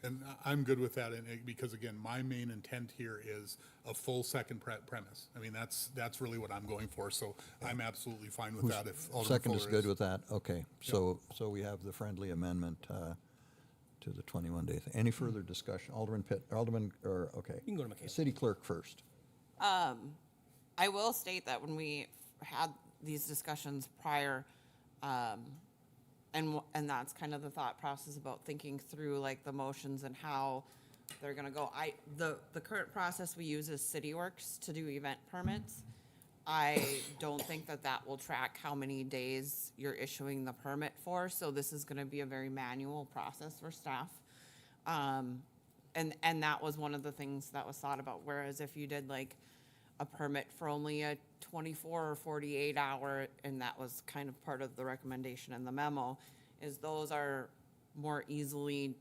And I'm good with that, because again, my main intent here is a full second premise. I mean, that's really what I'm going for, so I'm absolutely fine with that if Alderman Second is Fuller good with that? Okay, so we have the friendly amendment to the 21-day thing. Any further discussion? Okay. You can go to Michaela. City Clerk first. I will state that when we had these discussions prior, and that's kind of the thought process about thinking through like the motions and how they're gonna go. The current process we use is CityWorks to do event permits. I don't think that will track how many days you're issuing the permit for, so this is gonna be a very manual process for staff. And that was one of the things that was thought about, whereas if you did like a permit for only a 24 or 48 hour, and that was kind of part of the recommendation in the memo, is those are more easily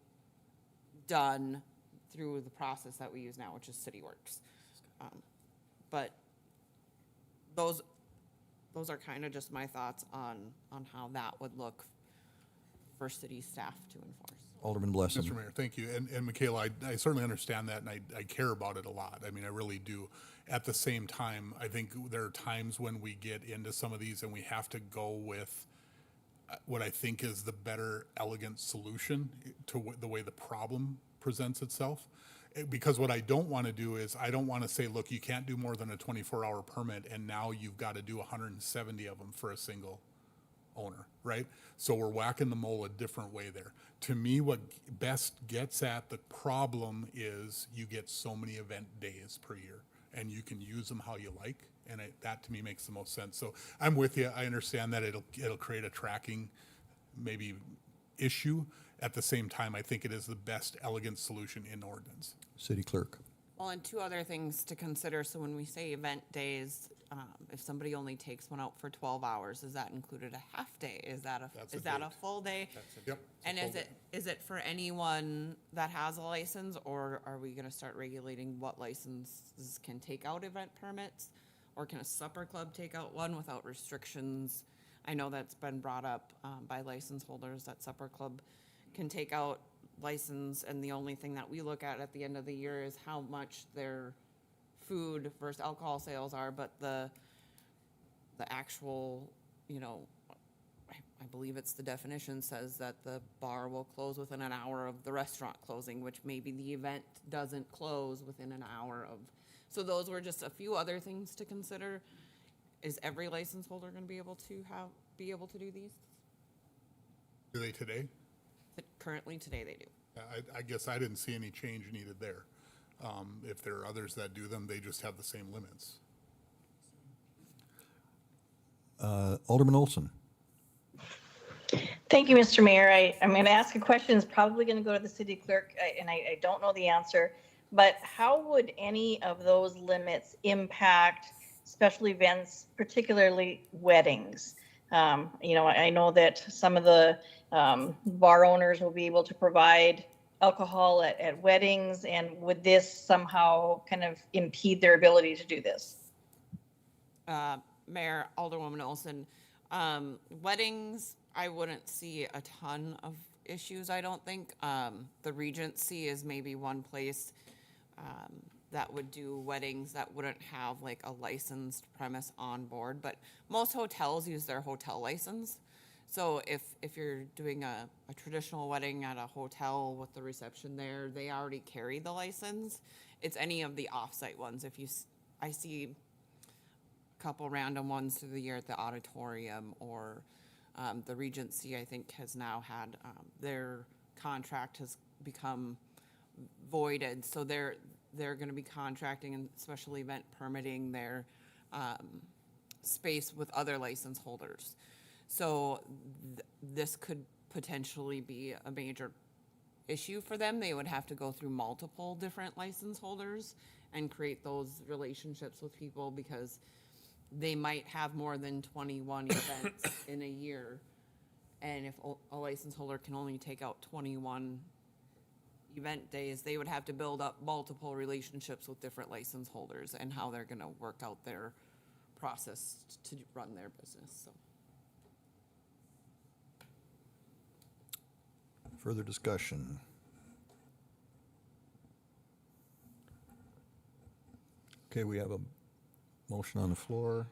done through the process that we use now, which is CityWorks. But those are kind of just my thoughts on how that would look for city staff to enforce. Alderman Blessing. Mr. Mayor, thank you. And Michaela, I certainly understand that, and I care about it a lot. I mean, I really do. At the same time, I think there are times when we get into some of these and we have to go with what I think is the better, elegant solution to the way the problem presents itself. Because what I don't want to do is, I don't want to say, look, you can't do more than a 24-hour permit, and now you've got to do 170 of them for a single owner, right? So we're whacking the mole a different way there. To me, what best gets at the problem is you get so many event days per year, and you can use them how you like, and that to me makes the most sense. So I'm with you. I understand that it'll create a tracking maybe issue, At the same time, I think it is the best elegant solution in ordinance. City Clerk. Well, and two other things to consider. So when we say event days, if somebody only takes one out for 12 hours, is that included a half day? Is that That's a is that a date. full day? Yep. And is it for anyone that has a license, or are we gonna start regulating what licenses can take out event permits? Or can a supper club take out one without restrictions? I know that's been brought up by license holders, that supper club can take out license, and the only thing that we look at the end of the year is how much their food versus alcohol sales are, but the actual, you know, I believe it's the definition says that the bar will close within an hour of the restaurant closing, which maybe the event doesn't close within an hour of. So those were just a few other things to consider. Is every license holder going to be able to do these? Do they today? But currently, today they do. I guess I didn't see any change needed there. If there are others that do them, they just have the same limits. Alderman Olson. Thank you, Mr. Mayor. I'm going to ask a question. It's probably going to go to the city clerk, and I don't know the answer. But how would any of those limits impact special events, particularly weddings? You know, I know that some of the bar owners will be able to provide alcohol at weddings, and would this somehow kind of impede their ability to do this? Mayor, Alderwoman Olson, weddings, I wouldn't see a ton of issues, I don't think. The Regency is maybe one place that would do weddings that wouldn't have like a licensed premise on board, but most hotels use their hotel license. So if you're doing a traditional wedding at a hotel with the reception there, they already carry the license. It's any of the off-site ones. I see a couple random ones through the year at the auditorium, or the Regency, I think, has now had their contract has become voided, so they're going to be contracting and special event permitting their space with other license holders. So this could potentially be a major issue for them. They would have to go through multiple different license holders and create those relationships with people, because they might have more than 21 events in a year. And if a license holder can only take out 21 event days, they would have to build up multiple relationships with different license holders and how they're going to work out their process to run their business. So. Further discussion? Okay, we have a motion on the floor.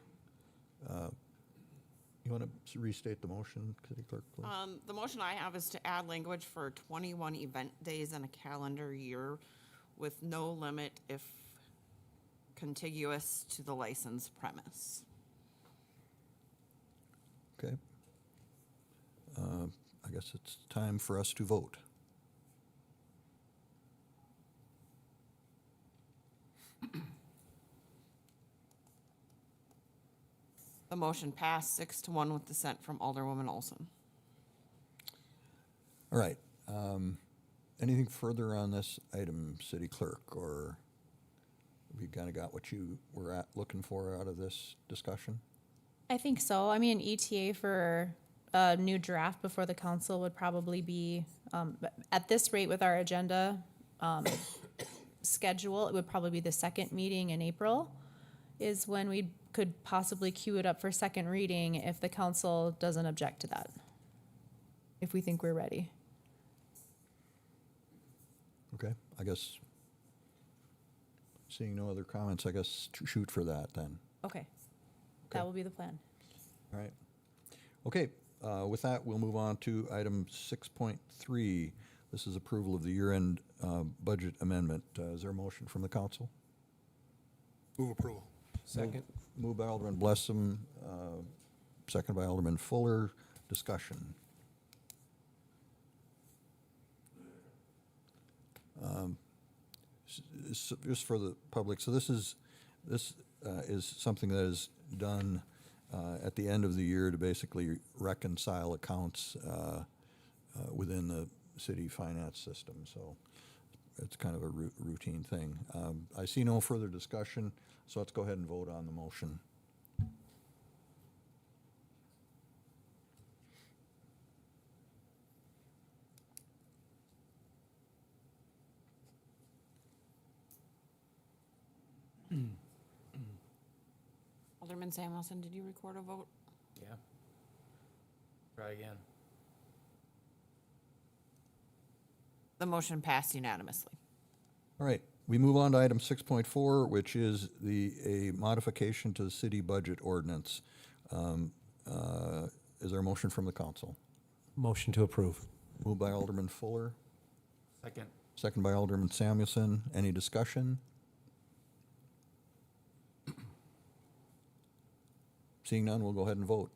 You want to restate the motion, City Clerk, please? The motion I have is to add language for 21 event days in a calendar year with no limit if contiguous to the licensed premise. Okay. I guess it's time for us to vote. The motion passed 6-1 with dissent from Alderwoman Olson. All right. Anything further on this item, City Clerk, or we kind of got what you were looking for out of this discussion? I think so. I mean, ETA for a new draft before the council would probably be, at this rate with our agenda schedule, it would probably be the second meeting in April is when we could possibly queue it up for second reading if the council doesn't object to that, if we think we're ready. Okay, I guess, seeing no other comments, I guess shoot for that then. Okay, that will be the plan. All right. Okay, with that, we'll move on to item 6.3. This is approval of the year-end budget amendment. Is there a motion from the council? Move approval. Second. Moved by Alderman Blessum, second by Alderman Fuller. Discussion. Just for the public, so this is something that is done at the end of the year to basically reconcile accounts within city finance system, so it's kind of a routine thing. I see no further discussion, so let's go ahead and vote on the motion. Alderman Samuelson, did you record a vote? Yeah. Try again. The motion passed unanimously. All right, we move on to item 6.4, which is a modification to the city budget ordinance. Is there a motion from the council? Motion to approve. Moved by Alderman Fuller, Second. second by Alderman Samuelson. Any discussion? Seeing none, we'll go ahead and vote.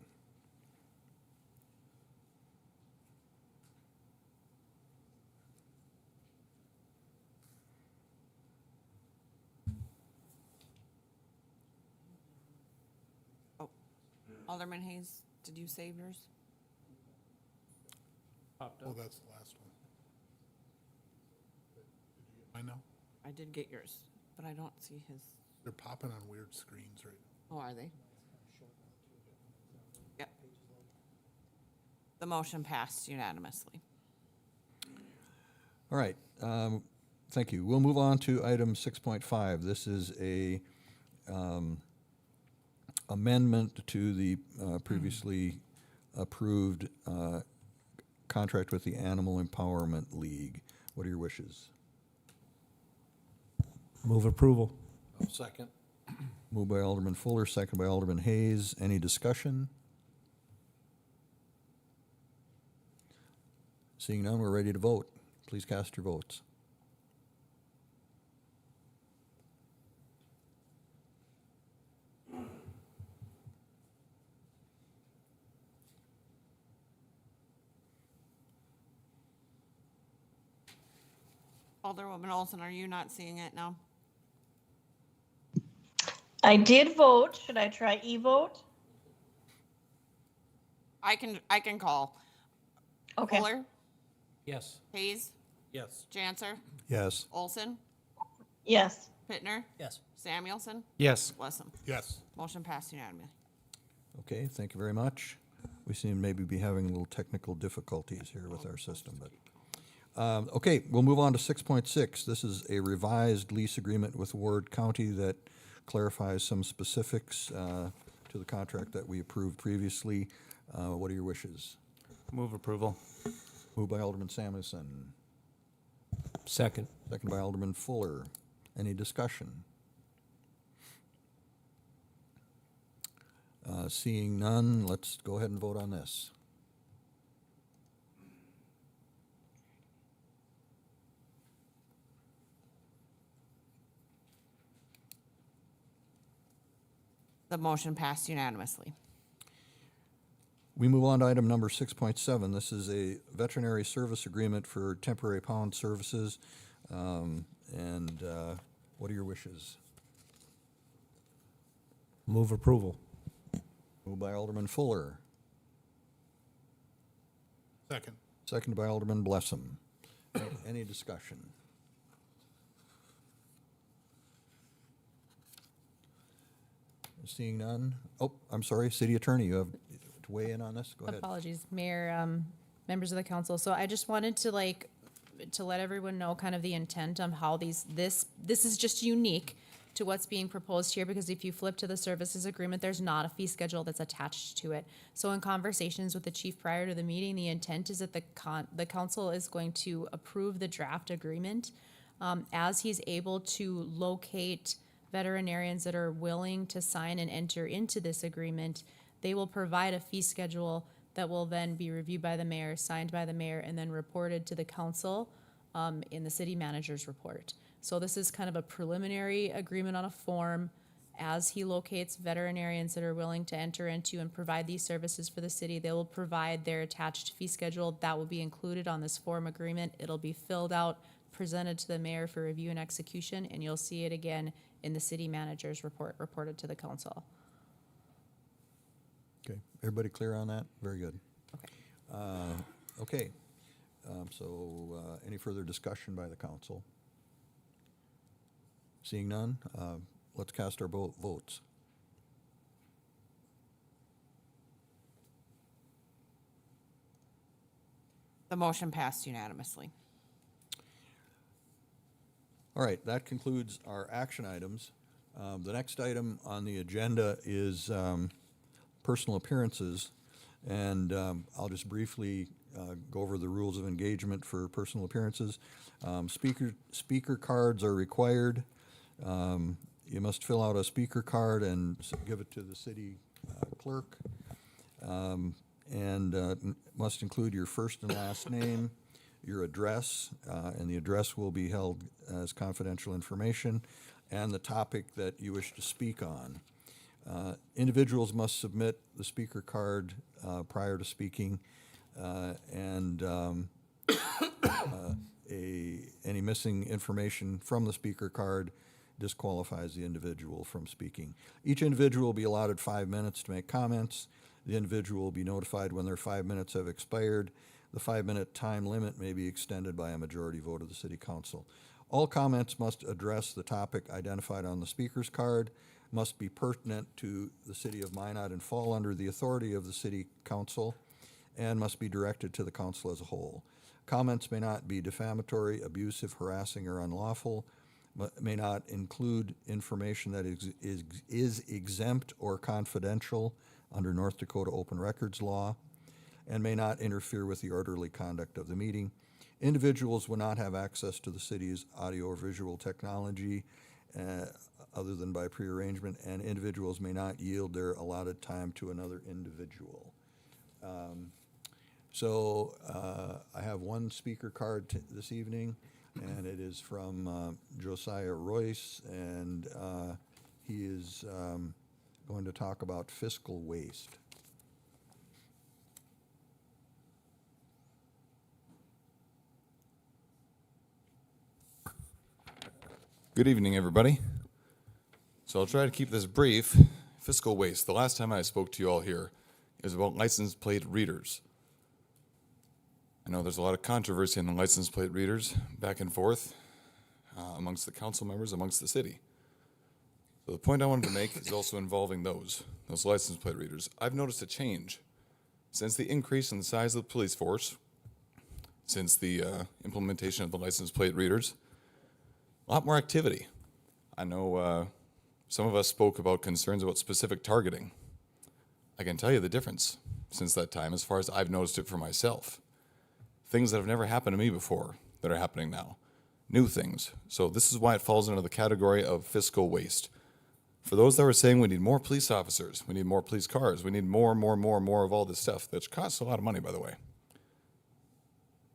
Oh, Alderman Hayes, did you save yours? Oh, that's the last one. I know. I did get yours, but I don't see his. They're popping on weird screens right now. Oh, are they? Yep. The motion passed unanimously. All right, thank you. We'll move on to item 6.5. This is a amendment to the previously approved contract with the Animal Empowerment League. What are your wishes? Move approval. Second. Moved by Alderman Fuller, second by Alderman Hayes. Any discussion? Seeing none, we're ready to vote. Please cast your votes. Alderwoman Olson, are you not seeing it now? I did vote. Should I try e-vote? I can call. Okay. Fuller, Yes. Hayes, Yes. Janser, Yes. Olson, Yes. Pittner, Yes. Samuelson, Yes. Blessam. Yes. Motion passed unanimously. Okay, thank you very much. We seem to maybe be having a little technical difficulties here with our system, but. Okay, we'll move on to 6.6. This is a revised lease agreement with Ward County that clarifies some specifics to the contract that we approved previously. What are your wishes? Move approval. Moved by Alderman Samuelson, Second. second by Alderman Fuller. Any discussion? Seeing none, let's go ahead and vote on this. The motion passed unanimously. We move on to item number 6.7. This is a veterinary service agreement for temporary pound services. What are your wishes? Move approval. Moved by Alderman Fuller, Second. second by Alderman Blessam. Any discussion? Seeing none? Oh, I'm sorry, City Attorney, you have to weigh in on this? Go ahead. Apologies, Mayor, members of the council. So I just wanted to let everyone know kind of the intent on how this is just unique to what's being proposed here, because if you flip to the services agreement, there's not a fee schedule that's attached to it. So in conversations with the chief prior to the meeting, the intent is that the council is going to approve the draft agreement as he's able to locate veterinarians that are willing to sign and enter into this agreement. They will provide a fee schedule that will then be reviewed by the mayor, signed by the mayor, and then reported to the council in the city manager's report. So this is kind of a preliminary agreement on a form as he locates veterinarians that are willing to enter into and provide these services for the city. They will provide their attached fee schedule that will be included on this form agreement. It'll be filled out, presented to the mayor for review and execution, and you'll see it again in the city manager's report reported to the council. Okay, everybody clear on that? Very good. Okay. Okay. Any further discussion by the council? Seeing none, let's cast our votes. The motion passed unanimously. All right, that concludes our action items. The next item on the agenda is personal appearances, and I'll just briefly go over the rules of engagement for personal appearances. Speaker cards are required. You must fill out a speaker card and give it to the city clerk. Must include your first and last name, your address, and the address will be held as confidential information, and the topic that you wish to speak on. Individuals must submit the speaker card prior to speaking, any missing information from the speaker card disqualifies the individual from speaking. Each individual will be allotted 5 minutes to make comments. The individual will be notified when their 5 minutes have expired. The 5-minute time limit may be extended by a majority vote of the city council. All comments must address the topic identified on the speaker's card, must be pertinent to the city of Minot and fall under the authority of the city council, and must be directed to the council as a whole. Comments may not be defamatory, abusive, harassing, or unlawful, may not include information that is exempt or confidential under North Dakota open records law, and may not interfere with the orderly conduct of the meeting. Individuals will not have access to the city's audio or visual technology other than by prearrangement, and individuals may not yield their allotted time to another individual. I have one speaker card this evening, and it is from Josiah Royce, and he is going to talk about fiscal waste. Good evening, everybody. So I'll try to keep this brief. Fiscal waste. The last time I spoke to you all here is about license plate readers. I know there's a lot of controversy on the license plate readers, back and forth, amongst the council members, amongst the city. So the point I wanted to make is also involving those license plate readers. I've noticed a change since the increase in the size of the police force, since the implementation of the license plate readers. A lot more activity. I know some of us spoke about concerns about specific targeting. I can tell you the difference since that time as far as I've noticed it for myself. Things that have never happened to me before that are happening now. New things. So this is why it falls under the category of fiscal waste. For those that were saying we need more police officers, we need more police cars, we need more of all this stuff, that costs a lot of money, by the way.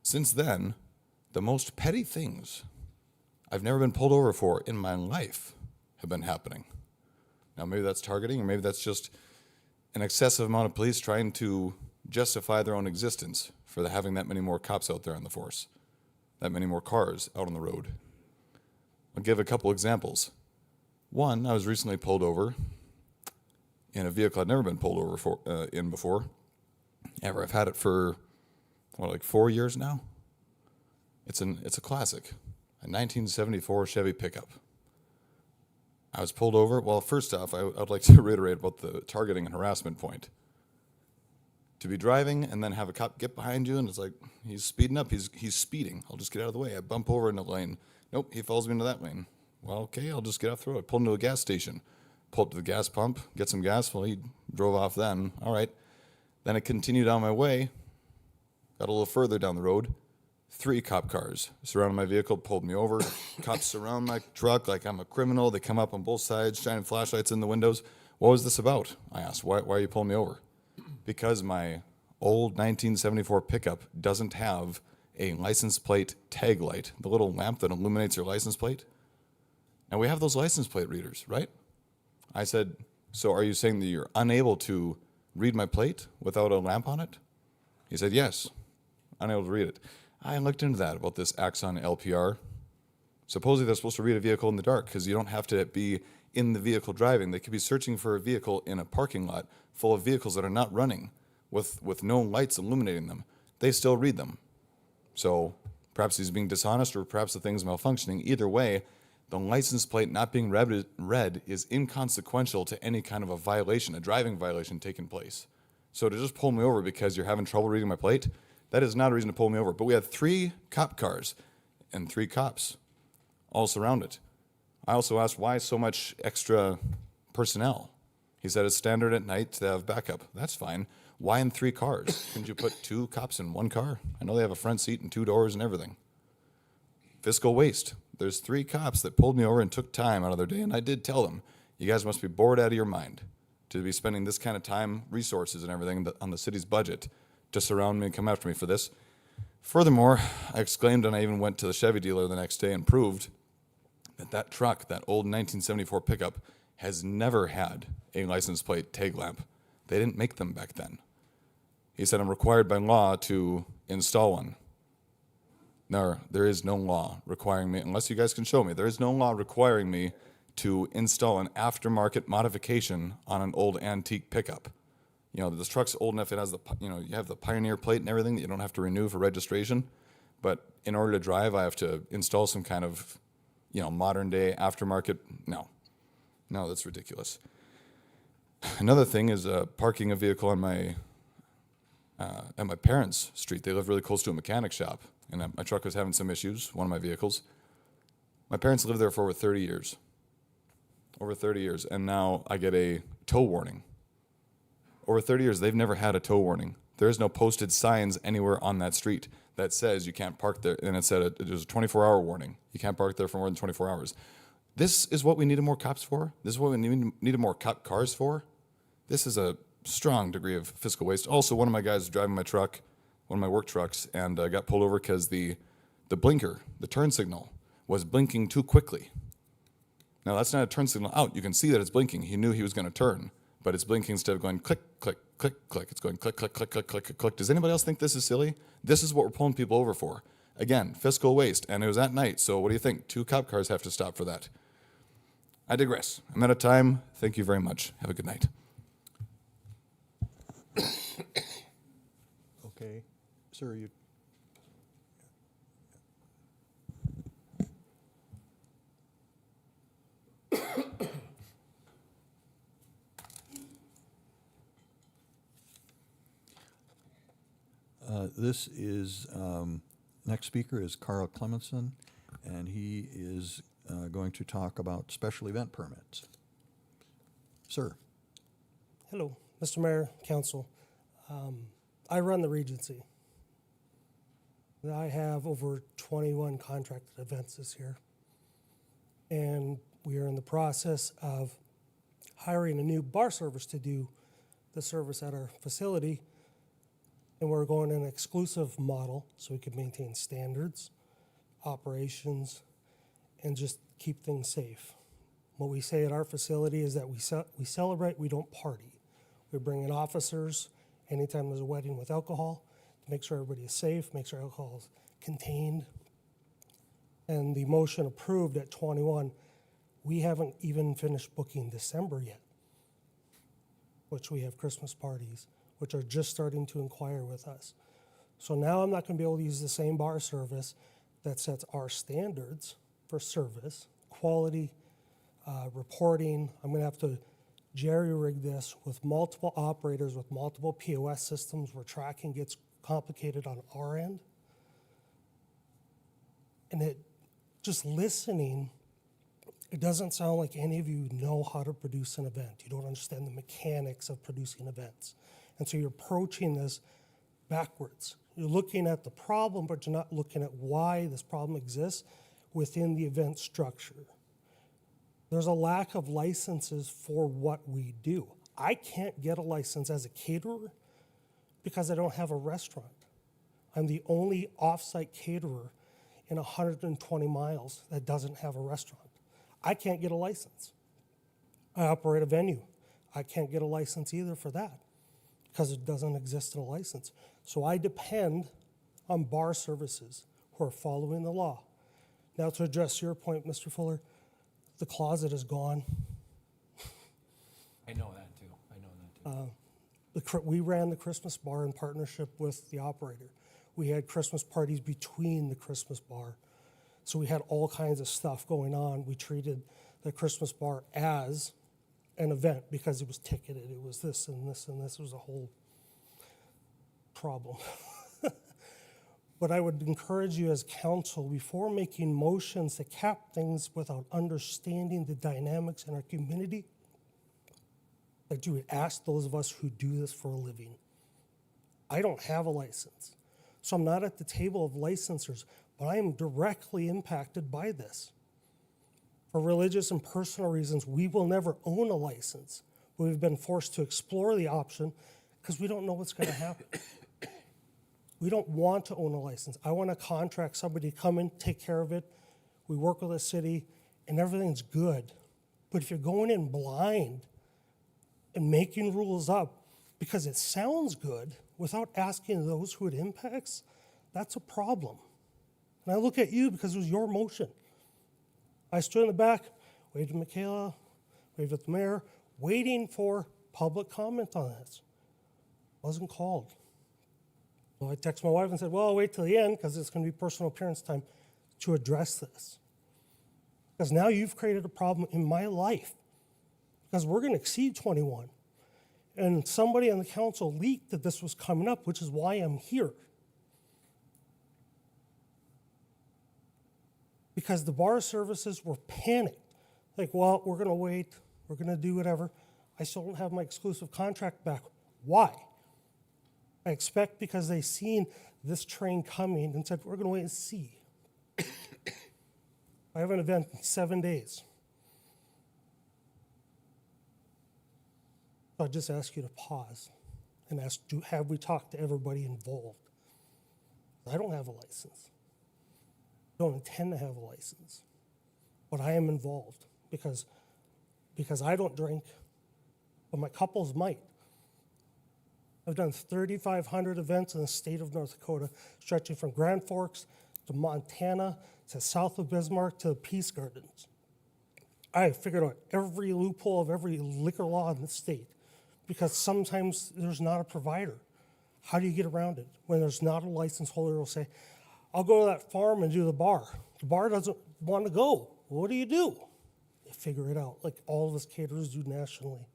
Since then, the most petty things I've never been pulled over for in my life have been happening. Now, maybe that's targeting, or maybe that's just an excessive amount of police trying to justify their own existence for having that many more cops out there on the force, that many more cars out on the road. I'll give a couple examples. One, I was recently pulled over in a vehicle I'd never been pulled over in before. I've had it for, like 4 years now? It's a classic. A 1974 Chevy pickup. I was pulled over. Well, first off, I'd like to reiterate about the targeting and harassment point. To be driving and then have a cop get behind you and it's like, he's speeding up, he's speeding. I'll just get out of the way. I bump over in the lane. Nope, he follows me into that lane. Well, okay, I'll just get off the road. Pull into a gas station. Pull up to the gas pump, get some gas. Well, he drove off then. All right. Then I continued on my way. Got a little further down the road. 3 cop cars surrounded my vehicle, pulled me over. Cops surround my truck like I'm a criminal. They come up on both sides, shining flashlights in the windows. What was this about? I asked, why are you pulling me over? Because my old 1974 pickup doesn't have a license plate tag light, the little lamp that illuminates your license plate. Now, we have those license plate readers, right? I said, so are you saying that you're unable to read my plate without a lamp on it? He said, yes, unable to read it. I looked into that about this Axon LPR. Supposedly they're supposed to read a vehicle in the dark because you don't have to be in the vehicle driving. They could be searching for a vehicle in a parking lot full of vehicles that are not running with no lights illuminating them. They still read them. So perhaps he's being dishonest or perhaps the thing's malfunctioning. Either way, the license plate not being read is inconsequential to any kind of a violation, a driving violation taking place. So to just pull me over because you're having trouble reading my plate, that is not a reason to pull me over. But we had 3 cop cars and 3 cops all surround it. I also asked why so much extra personnel. He said it's standard at night to have backup. That's fine. Why in 3 cars? Couldn't you put 2 cops in 1 car? I know they have a front seat and 2 doors and everything. Fiscal waste. There's 3 cops that pulled me over and took time out of their day, and I did tell them, you guys must be bored out of your mind to be spending this kind of time, resources, and everything on the city's budget to surround me and come after me for this. Furthermore, I exclaimed, and I even went to the Chevy dealer the next day and proved that truck, that old 1974 pickup, has never had a license plate tag lamp. They didn't make them back then. He said, I'm required by law to install one. No, there is no law requiring me, unless you guys can show me, there is no law requiring me to install an aftermarket modification on an old antique pickup. You know, this truck's old enough, it has the, you have the Pioneer plate and everything that you don't have to renew for registration. But in order to drive, I have to install some kind of, modern day aftermarket. No, that's ridiculous. Another thing is parking a vehicle on at my parents' street. They live really close to a mechanic shop, and my truck was having some issues, one of my vehicles. My parents lived there for over 30 years. Over 30 years, and now I get a tow warning. Over 30 years, they've never had a tow warning. There is no posted signs anywhere on that street that says you can't park there, and it said it was a 24-hour warning. You can't park there for more than 24 hours. This is what we needed more cops for? This is what we needed more cop cars for? This is a strong degree of fiscal waste. Also, one of my guys driving my truck, one of my work trucks, and got pulled over because the blinker, the turn signal, was blinking too quickly. Now, that's not a turn signal out. You can see that it's blinking. He knew he was going to turn, but it's blinking instead of going click, click, click, click. It's going click, click, click, click, click, click. Does anybody else think this is silly? This is what we're pulling people over for. Again, fiscal waste, and it was at night, so what do you think? 2 cop cars have to stop for that. I digress. I'm out of time. Thank you very much. Have a good night. Okay, sir, you. This is, next speaker is Carl Clemenson, and he is going to talk about special event permits. Sir. Hello, Mr. Mayor, Council. I run the Regency. I have over 21 contracted events this year. And we are in the process of hiring a new bar service to do the service at our facility. And we're going an exclusive model so we can maintain standards, operations, and just keep things safe. What we say at our facility is that we celebrate, we don't party. We bring in officers anytime there's a wedding with alcohol to make sure everybody is safe, make sure alcohol is contained. And the motion approved at 21, we haven't even finished booking December yet, which we have Christmas parties, which are just starting to inquire with us. So now I'm not going to be able to use the same bar service that sets our standards for service, quality, reporting. I'm going to have to jerry-rig this with multiple operators, with multiple POS systems where tracking gets complicated on our end. And just listening, it doesn't sound like any of you know how to produce an event. You don't understand the mechanics of producing events. And so you're approaching this backwards. You're looking at the problem, but you're not looking at why this problem exists within the event structure. There's a lack of licenses for what we do. I can't get a license as a caterer because I don't have a restaurant. I'm the only off-site caterer in 120 miles that doesn't have a restaurant. I can't get a license. I operate a venue. I can't get a license either for that because it doesn't exist in a license. So I depend on bar services who are following the law. Now, to address your point, Mr. Fuller, the closet is gone. I know that too. We ran the Christmas bar in partnership with the operator. We had Christmas parties between the Christmas bar. So we had all kinds of stuff going on. We treated the Christmas bar as an event because it was ticketed. It was this and this and this. It was a whole problem. But I would encourage you as council, before making motions to cap things without understanding the dynamics in our community, that you would ask those of us who do this for a living. I don't have a license, so I'm not at the table of licensors, but I am directly impacted by this. For religious and personal reasons, we will never own a license, but we've been forced to explore the option because we don't know what's going to happen. We don't want to own a license. I want to contract somebody to come in, take care of it. We work with the city, and everything's good. But if you're going in blind and making rules up because it sounds good without asking those who it impacts, that's a problem. And I look at you because it was your motion. I stood in the back, waved at Michaela, waved at the mayor, waiting for public comment on this. Wasn't called. So I texted my wife and said, well, I'll wait till the end because it's going to be personal appearance time to address this. Because now you've created a problem in my life because we're going to exceed 21. And somebody on the council leaked that this was coming up, which is why I'm here. Because the bar services were panicked. Like, well, we're going to wait. We're going to do whatever. I still don't have my exclusive contract back. Why? I expect because they seen this train coming and said, we're going to wait and see. I have an event in 7 days. So I just ask you to pause and ask, have we talked to everybody involved? I don't have a license. I don't intend to have a license. But I am involved because I don't drink, but my couples might. I've done 3,500 events in the state of North Dakota, stretching from Grand Forks to Montana to south of Bismarck to the Peace Gardens. I figured out every loophole of every liquor law in the state because sometimes there's not a provider. How do you get around it? When there's not a license holder will say, I'll go to that farm and do the bar. The bar doesn't want to go. What do? You figure it out, like all of us caterers do nationally.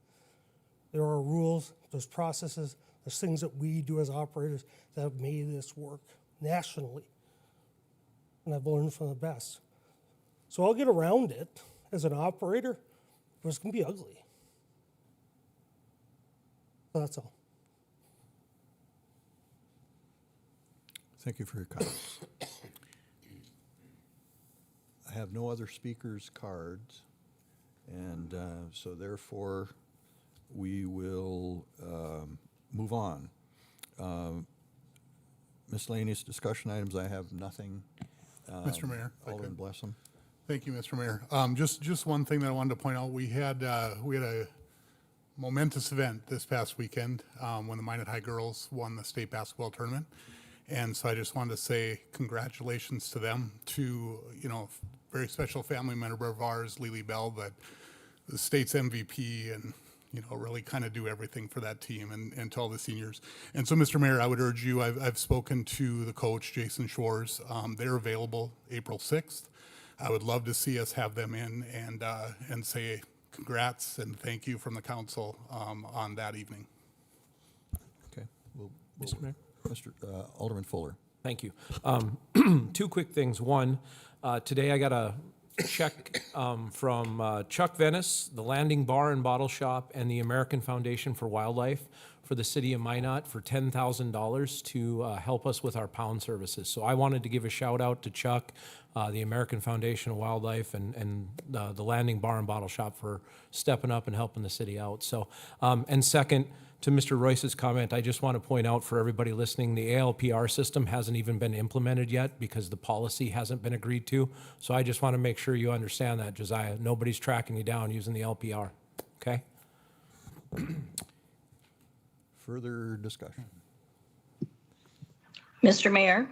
There are rules, there's processes, there's things that we do as operators that have made this work nationally. And I've learned from the best. So I'll get around it as an operator, but it's going to be ugly. So that's all. Thank you for your comments. I have no other speakers' cards, and so therefore we will move on. Miscellaneous discussion items, I have nothing. Mr. Mayor, if I Alderman could. Blessam. Thank you, Mr. Mayor. Just one thing that I wanted to point out. We had a momentous event this past weekend when the Minot High girls won the state basketball tournament. And so I just wanted to say congratulations to them, to, very special family member of ours, Lily Bell, that the state's MVP and, really kind of do everything for that team and to all the seniors. And so, Mr. Mayor, I would urge you, I've spoken to the coach, Jason Shores. They're available April 6th. I would love to see us have them in and say congrats and thank you from the council on that evening. Okay. Mr. Mayor? Alderman Fuller. Thank you. Two quick things. One, today I got a check from Chuck Venice, the Landing Bar and Bottle Shop, and the American Foundation for Wildlife for the city of Minot for $10,000 to help us with our pound services. So I wanted to give a shout out to Chuck, the American Foundation of Wildlife, and the Landing Bar and Bottle Shop for stepping up and helping the city out. So, and second, to Mr. Royce's comment, I just want to point out for everybody listening, the ALPR system hasn't even been implemented yet because the policy hasn't been agreed to. So I just want to make sure you understand that, Josiah. Nobody's tracking you down using the LPR, okay? Further discussion. Mr. Mayor?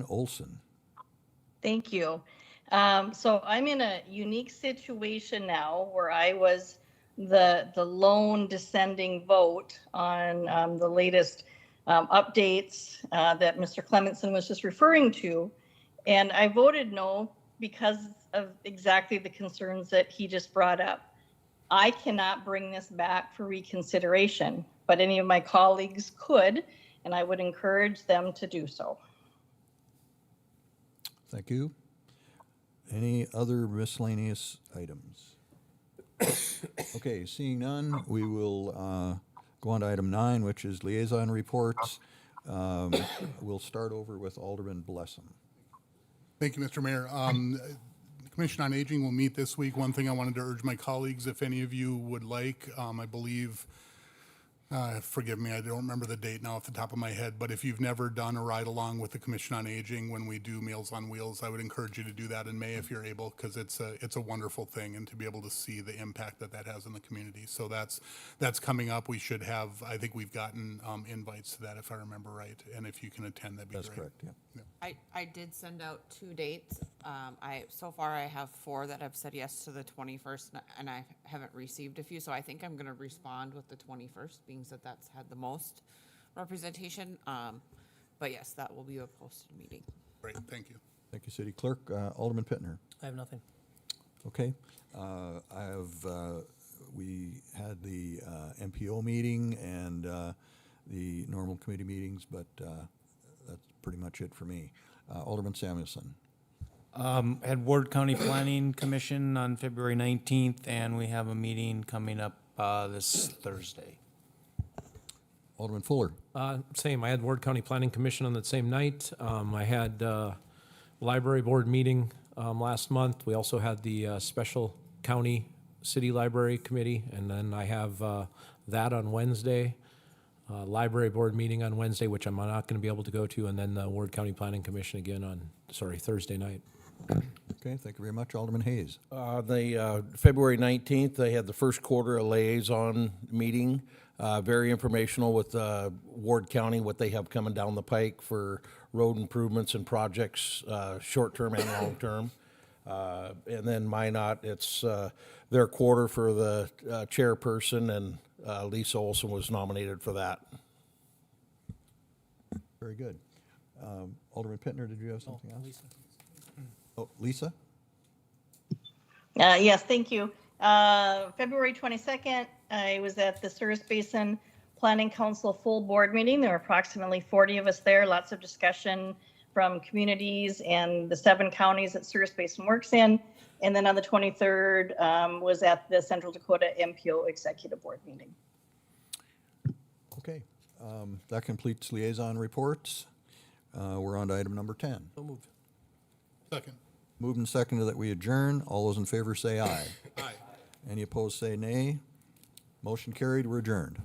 Olson. Thank you. So I'm in a unique situation now where I was the lone descending vote on the latest updates that Mr. Clementson was just referring to. And I voted no because of exactly the concerns that he just brought up. I cannot bring this back for reconsideration, but any of my colleagues could, and I would encourage them to do so. Thank you. Any other miscellaneous items? Okay, seeing none, we will go on to item 9, which is liaison reports. We'll start over with Alderman Blessam. Thank you, Mr. Mayor. The Commission on Aging will meet this week. One thing I wanted to urge my colleagues, if any of you would like, I believe, forgive me, I don't remember the date now off the top of my head, but if you've never done a ride along with the Commission on Aging when we do Meals on Wheels, I would encourage you to do that in May if you're able, because it's a wonderful thing, and to be able to see the impact that that has in the community. So that's coming up. We should have, I think we've gotten invites to that, if I remember right, and if you can attend, that'd be great. That's correct, yeah. I did send out 2 dates. So far I have 4 that have said yes to the 21st, and I haven't received a few, so I think I'm gonna respond with the 21st, being that that's had the most representation. But yes, that will be a posted meeting. Great, thank you. Thank you, City Clerk. Alderman Pittner. I have nothing. Okay. We had the MPO meeting and the normal committee meetings, but that's pretty much it for me. Alderman Samuelson. Had Ward County Planning Commission on February 19th, and we have a meeting coming up this Thursday. Alderman Fuller. Same, I had Ward County Planning Commission on that same night. I had library board meeting last month. We also had the special county city library committee, and then I have that on Wednesday. Library board meeting on Wednesday, which I'm not going to be able to go to, and then the Ward County Planning Commission again on, Thursday night. Okay, thank you very much. Alderman Hayes. The February 19th, they had the first quarter liaison meeting, very informational with Ward County, what they have coming down the pike for road improvements and projects, short-term and long-term. And then Minot, it's their quarter for the chairperson, and Lisa Olson was nominated for that. Very good. Alderman Pittner, did you have something else? Lisa. Oh, Lisa? Yes, thank you. February 22nd, I was at the Service Basin Planning Council full board meeting. There were approximately 40 of us there, lots of discussion from communities and the 7 counties that Service Basin works in. And then on the 23rd was at the Central Dakota MPO Executive Board meeting. Okay. That completes liaison reports. We're on to item number 10. So moved. Second. Moved and seconded that we adjourn. All those in favor say aye. Aye. Any opposed say nay. Motion carried. We're adjourned.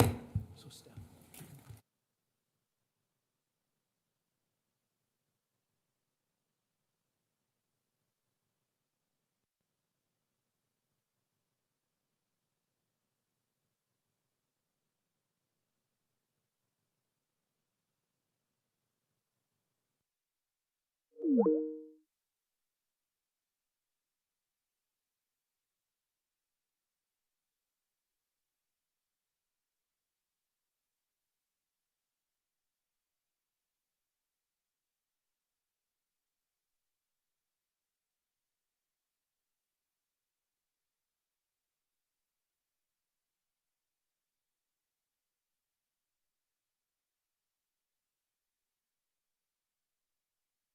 you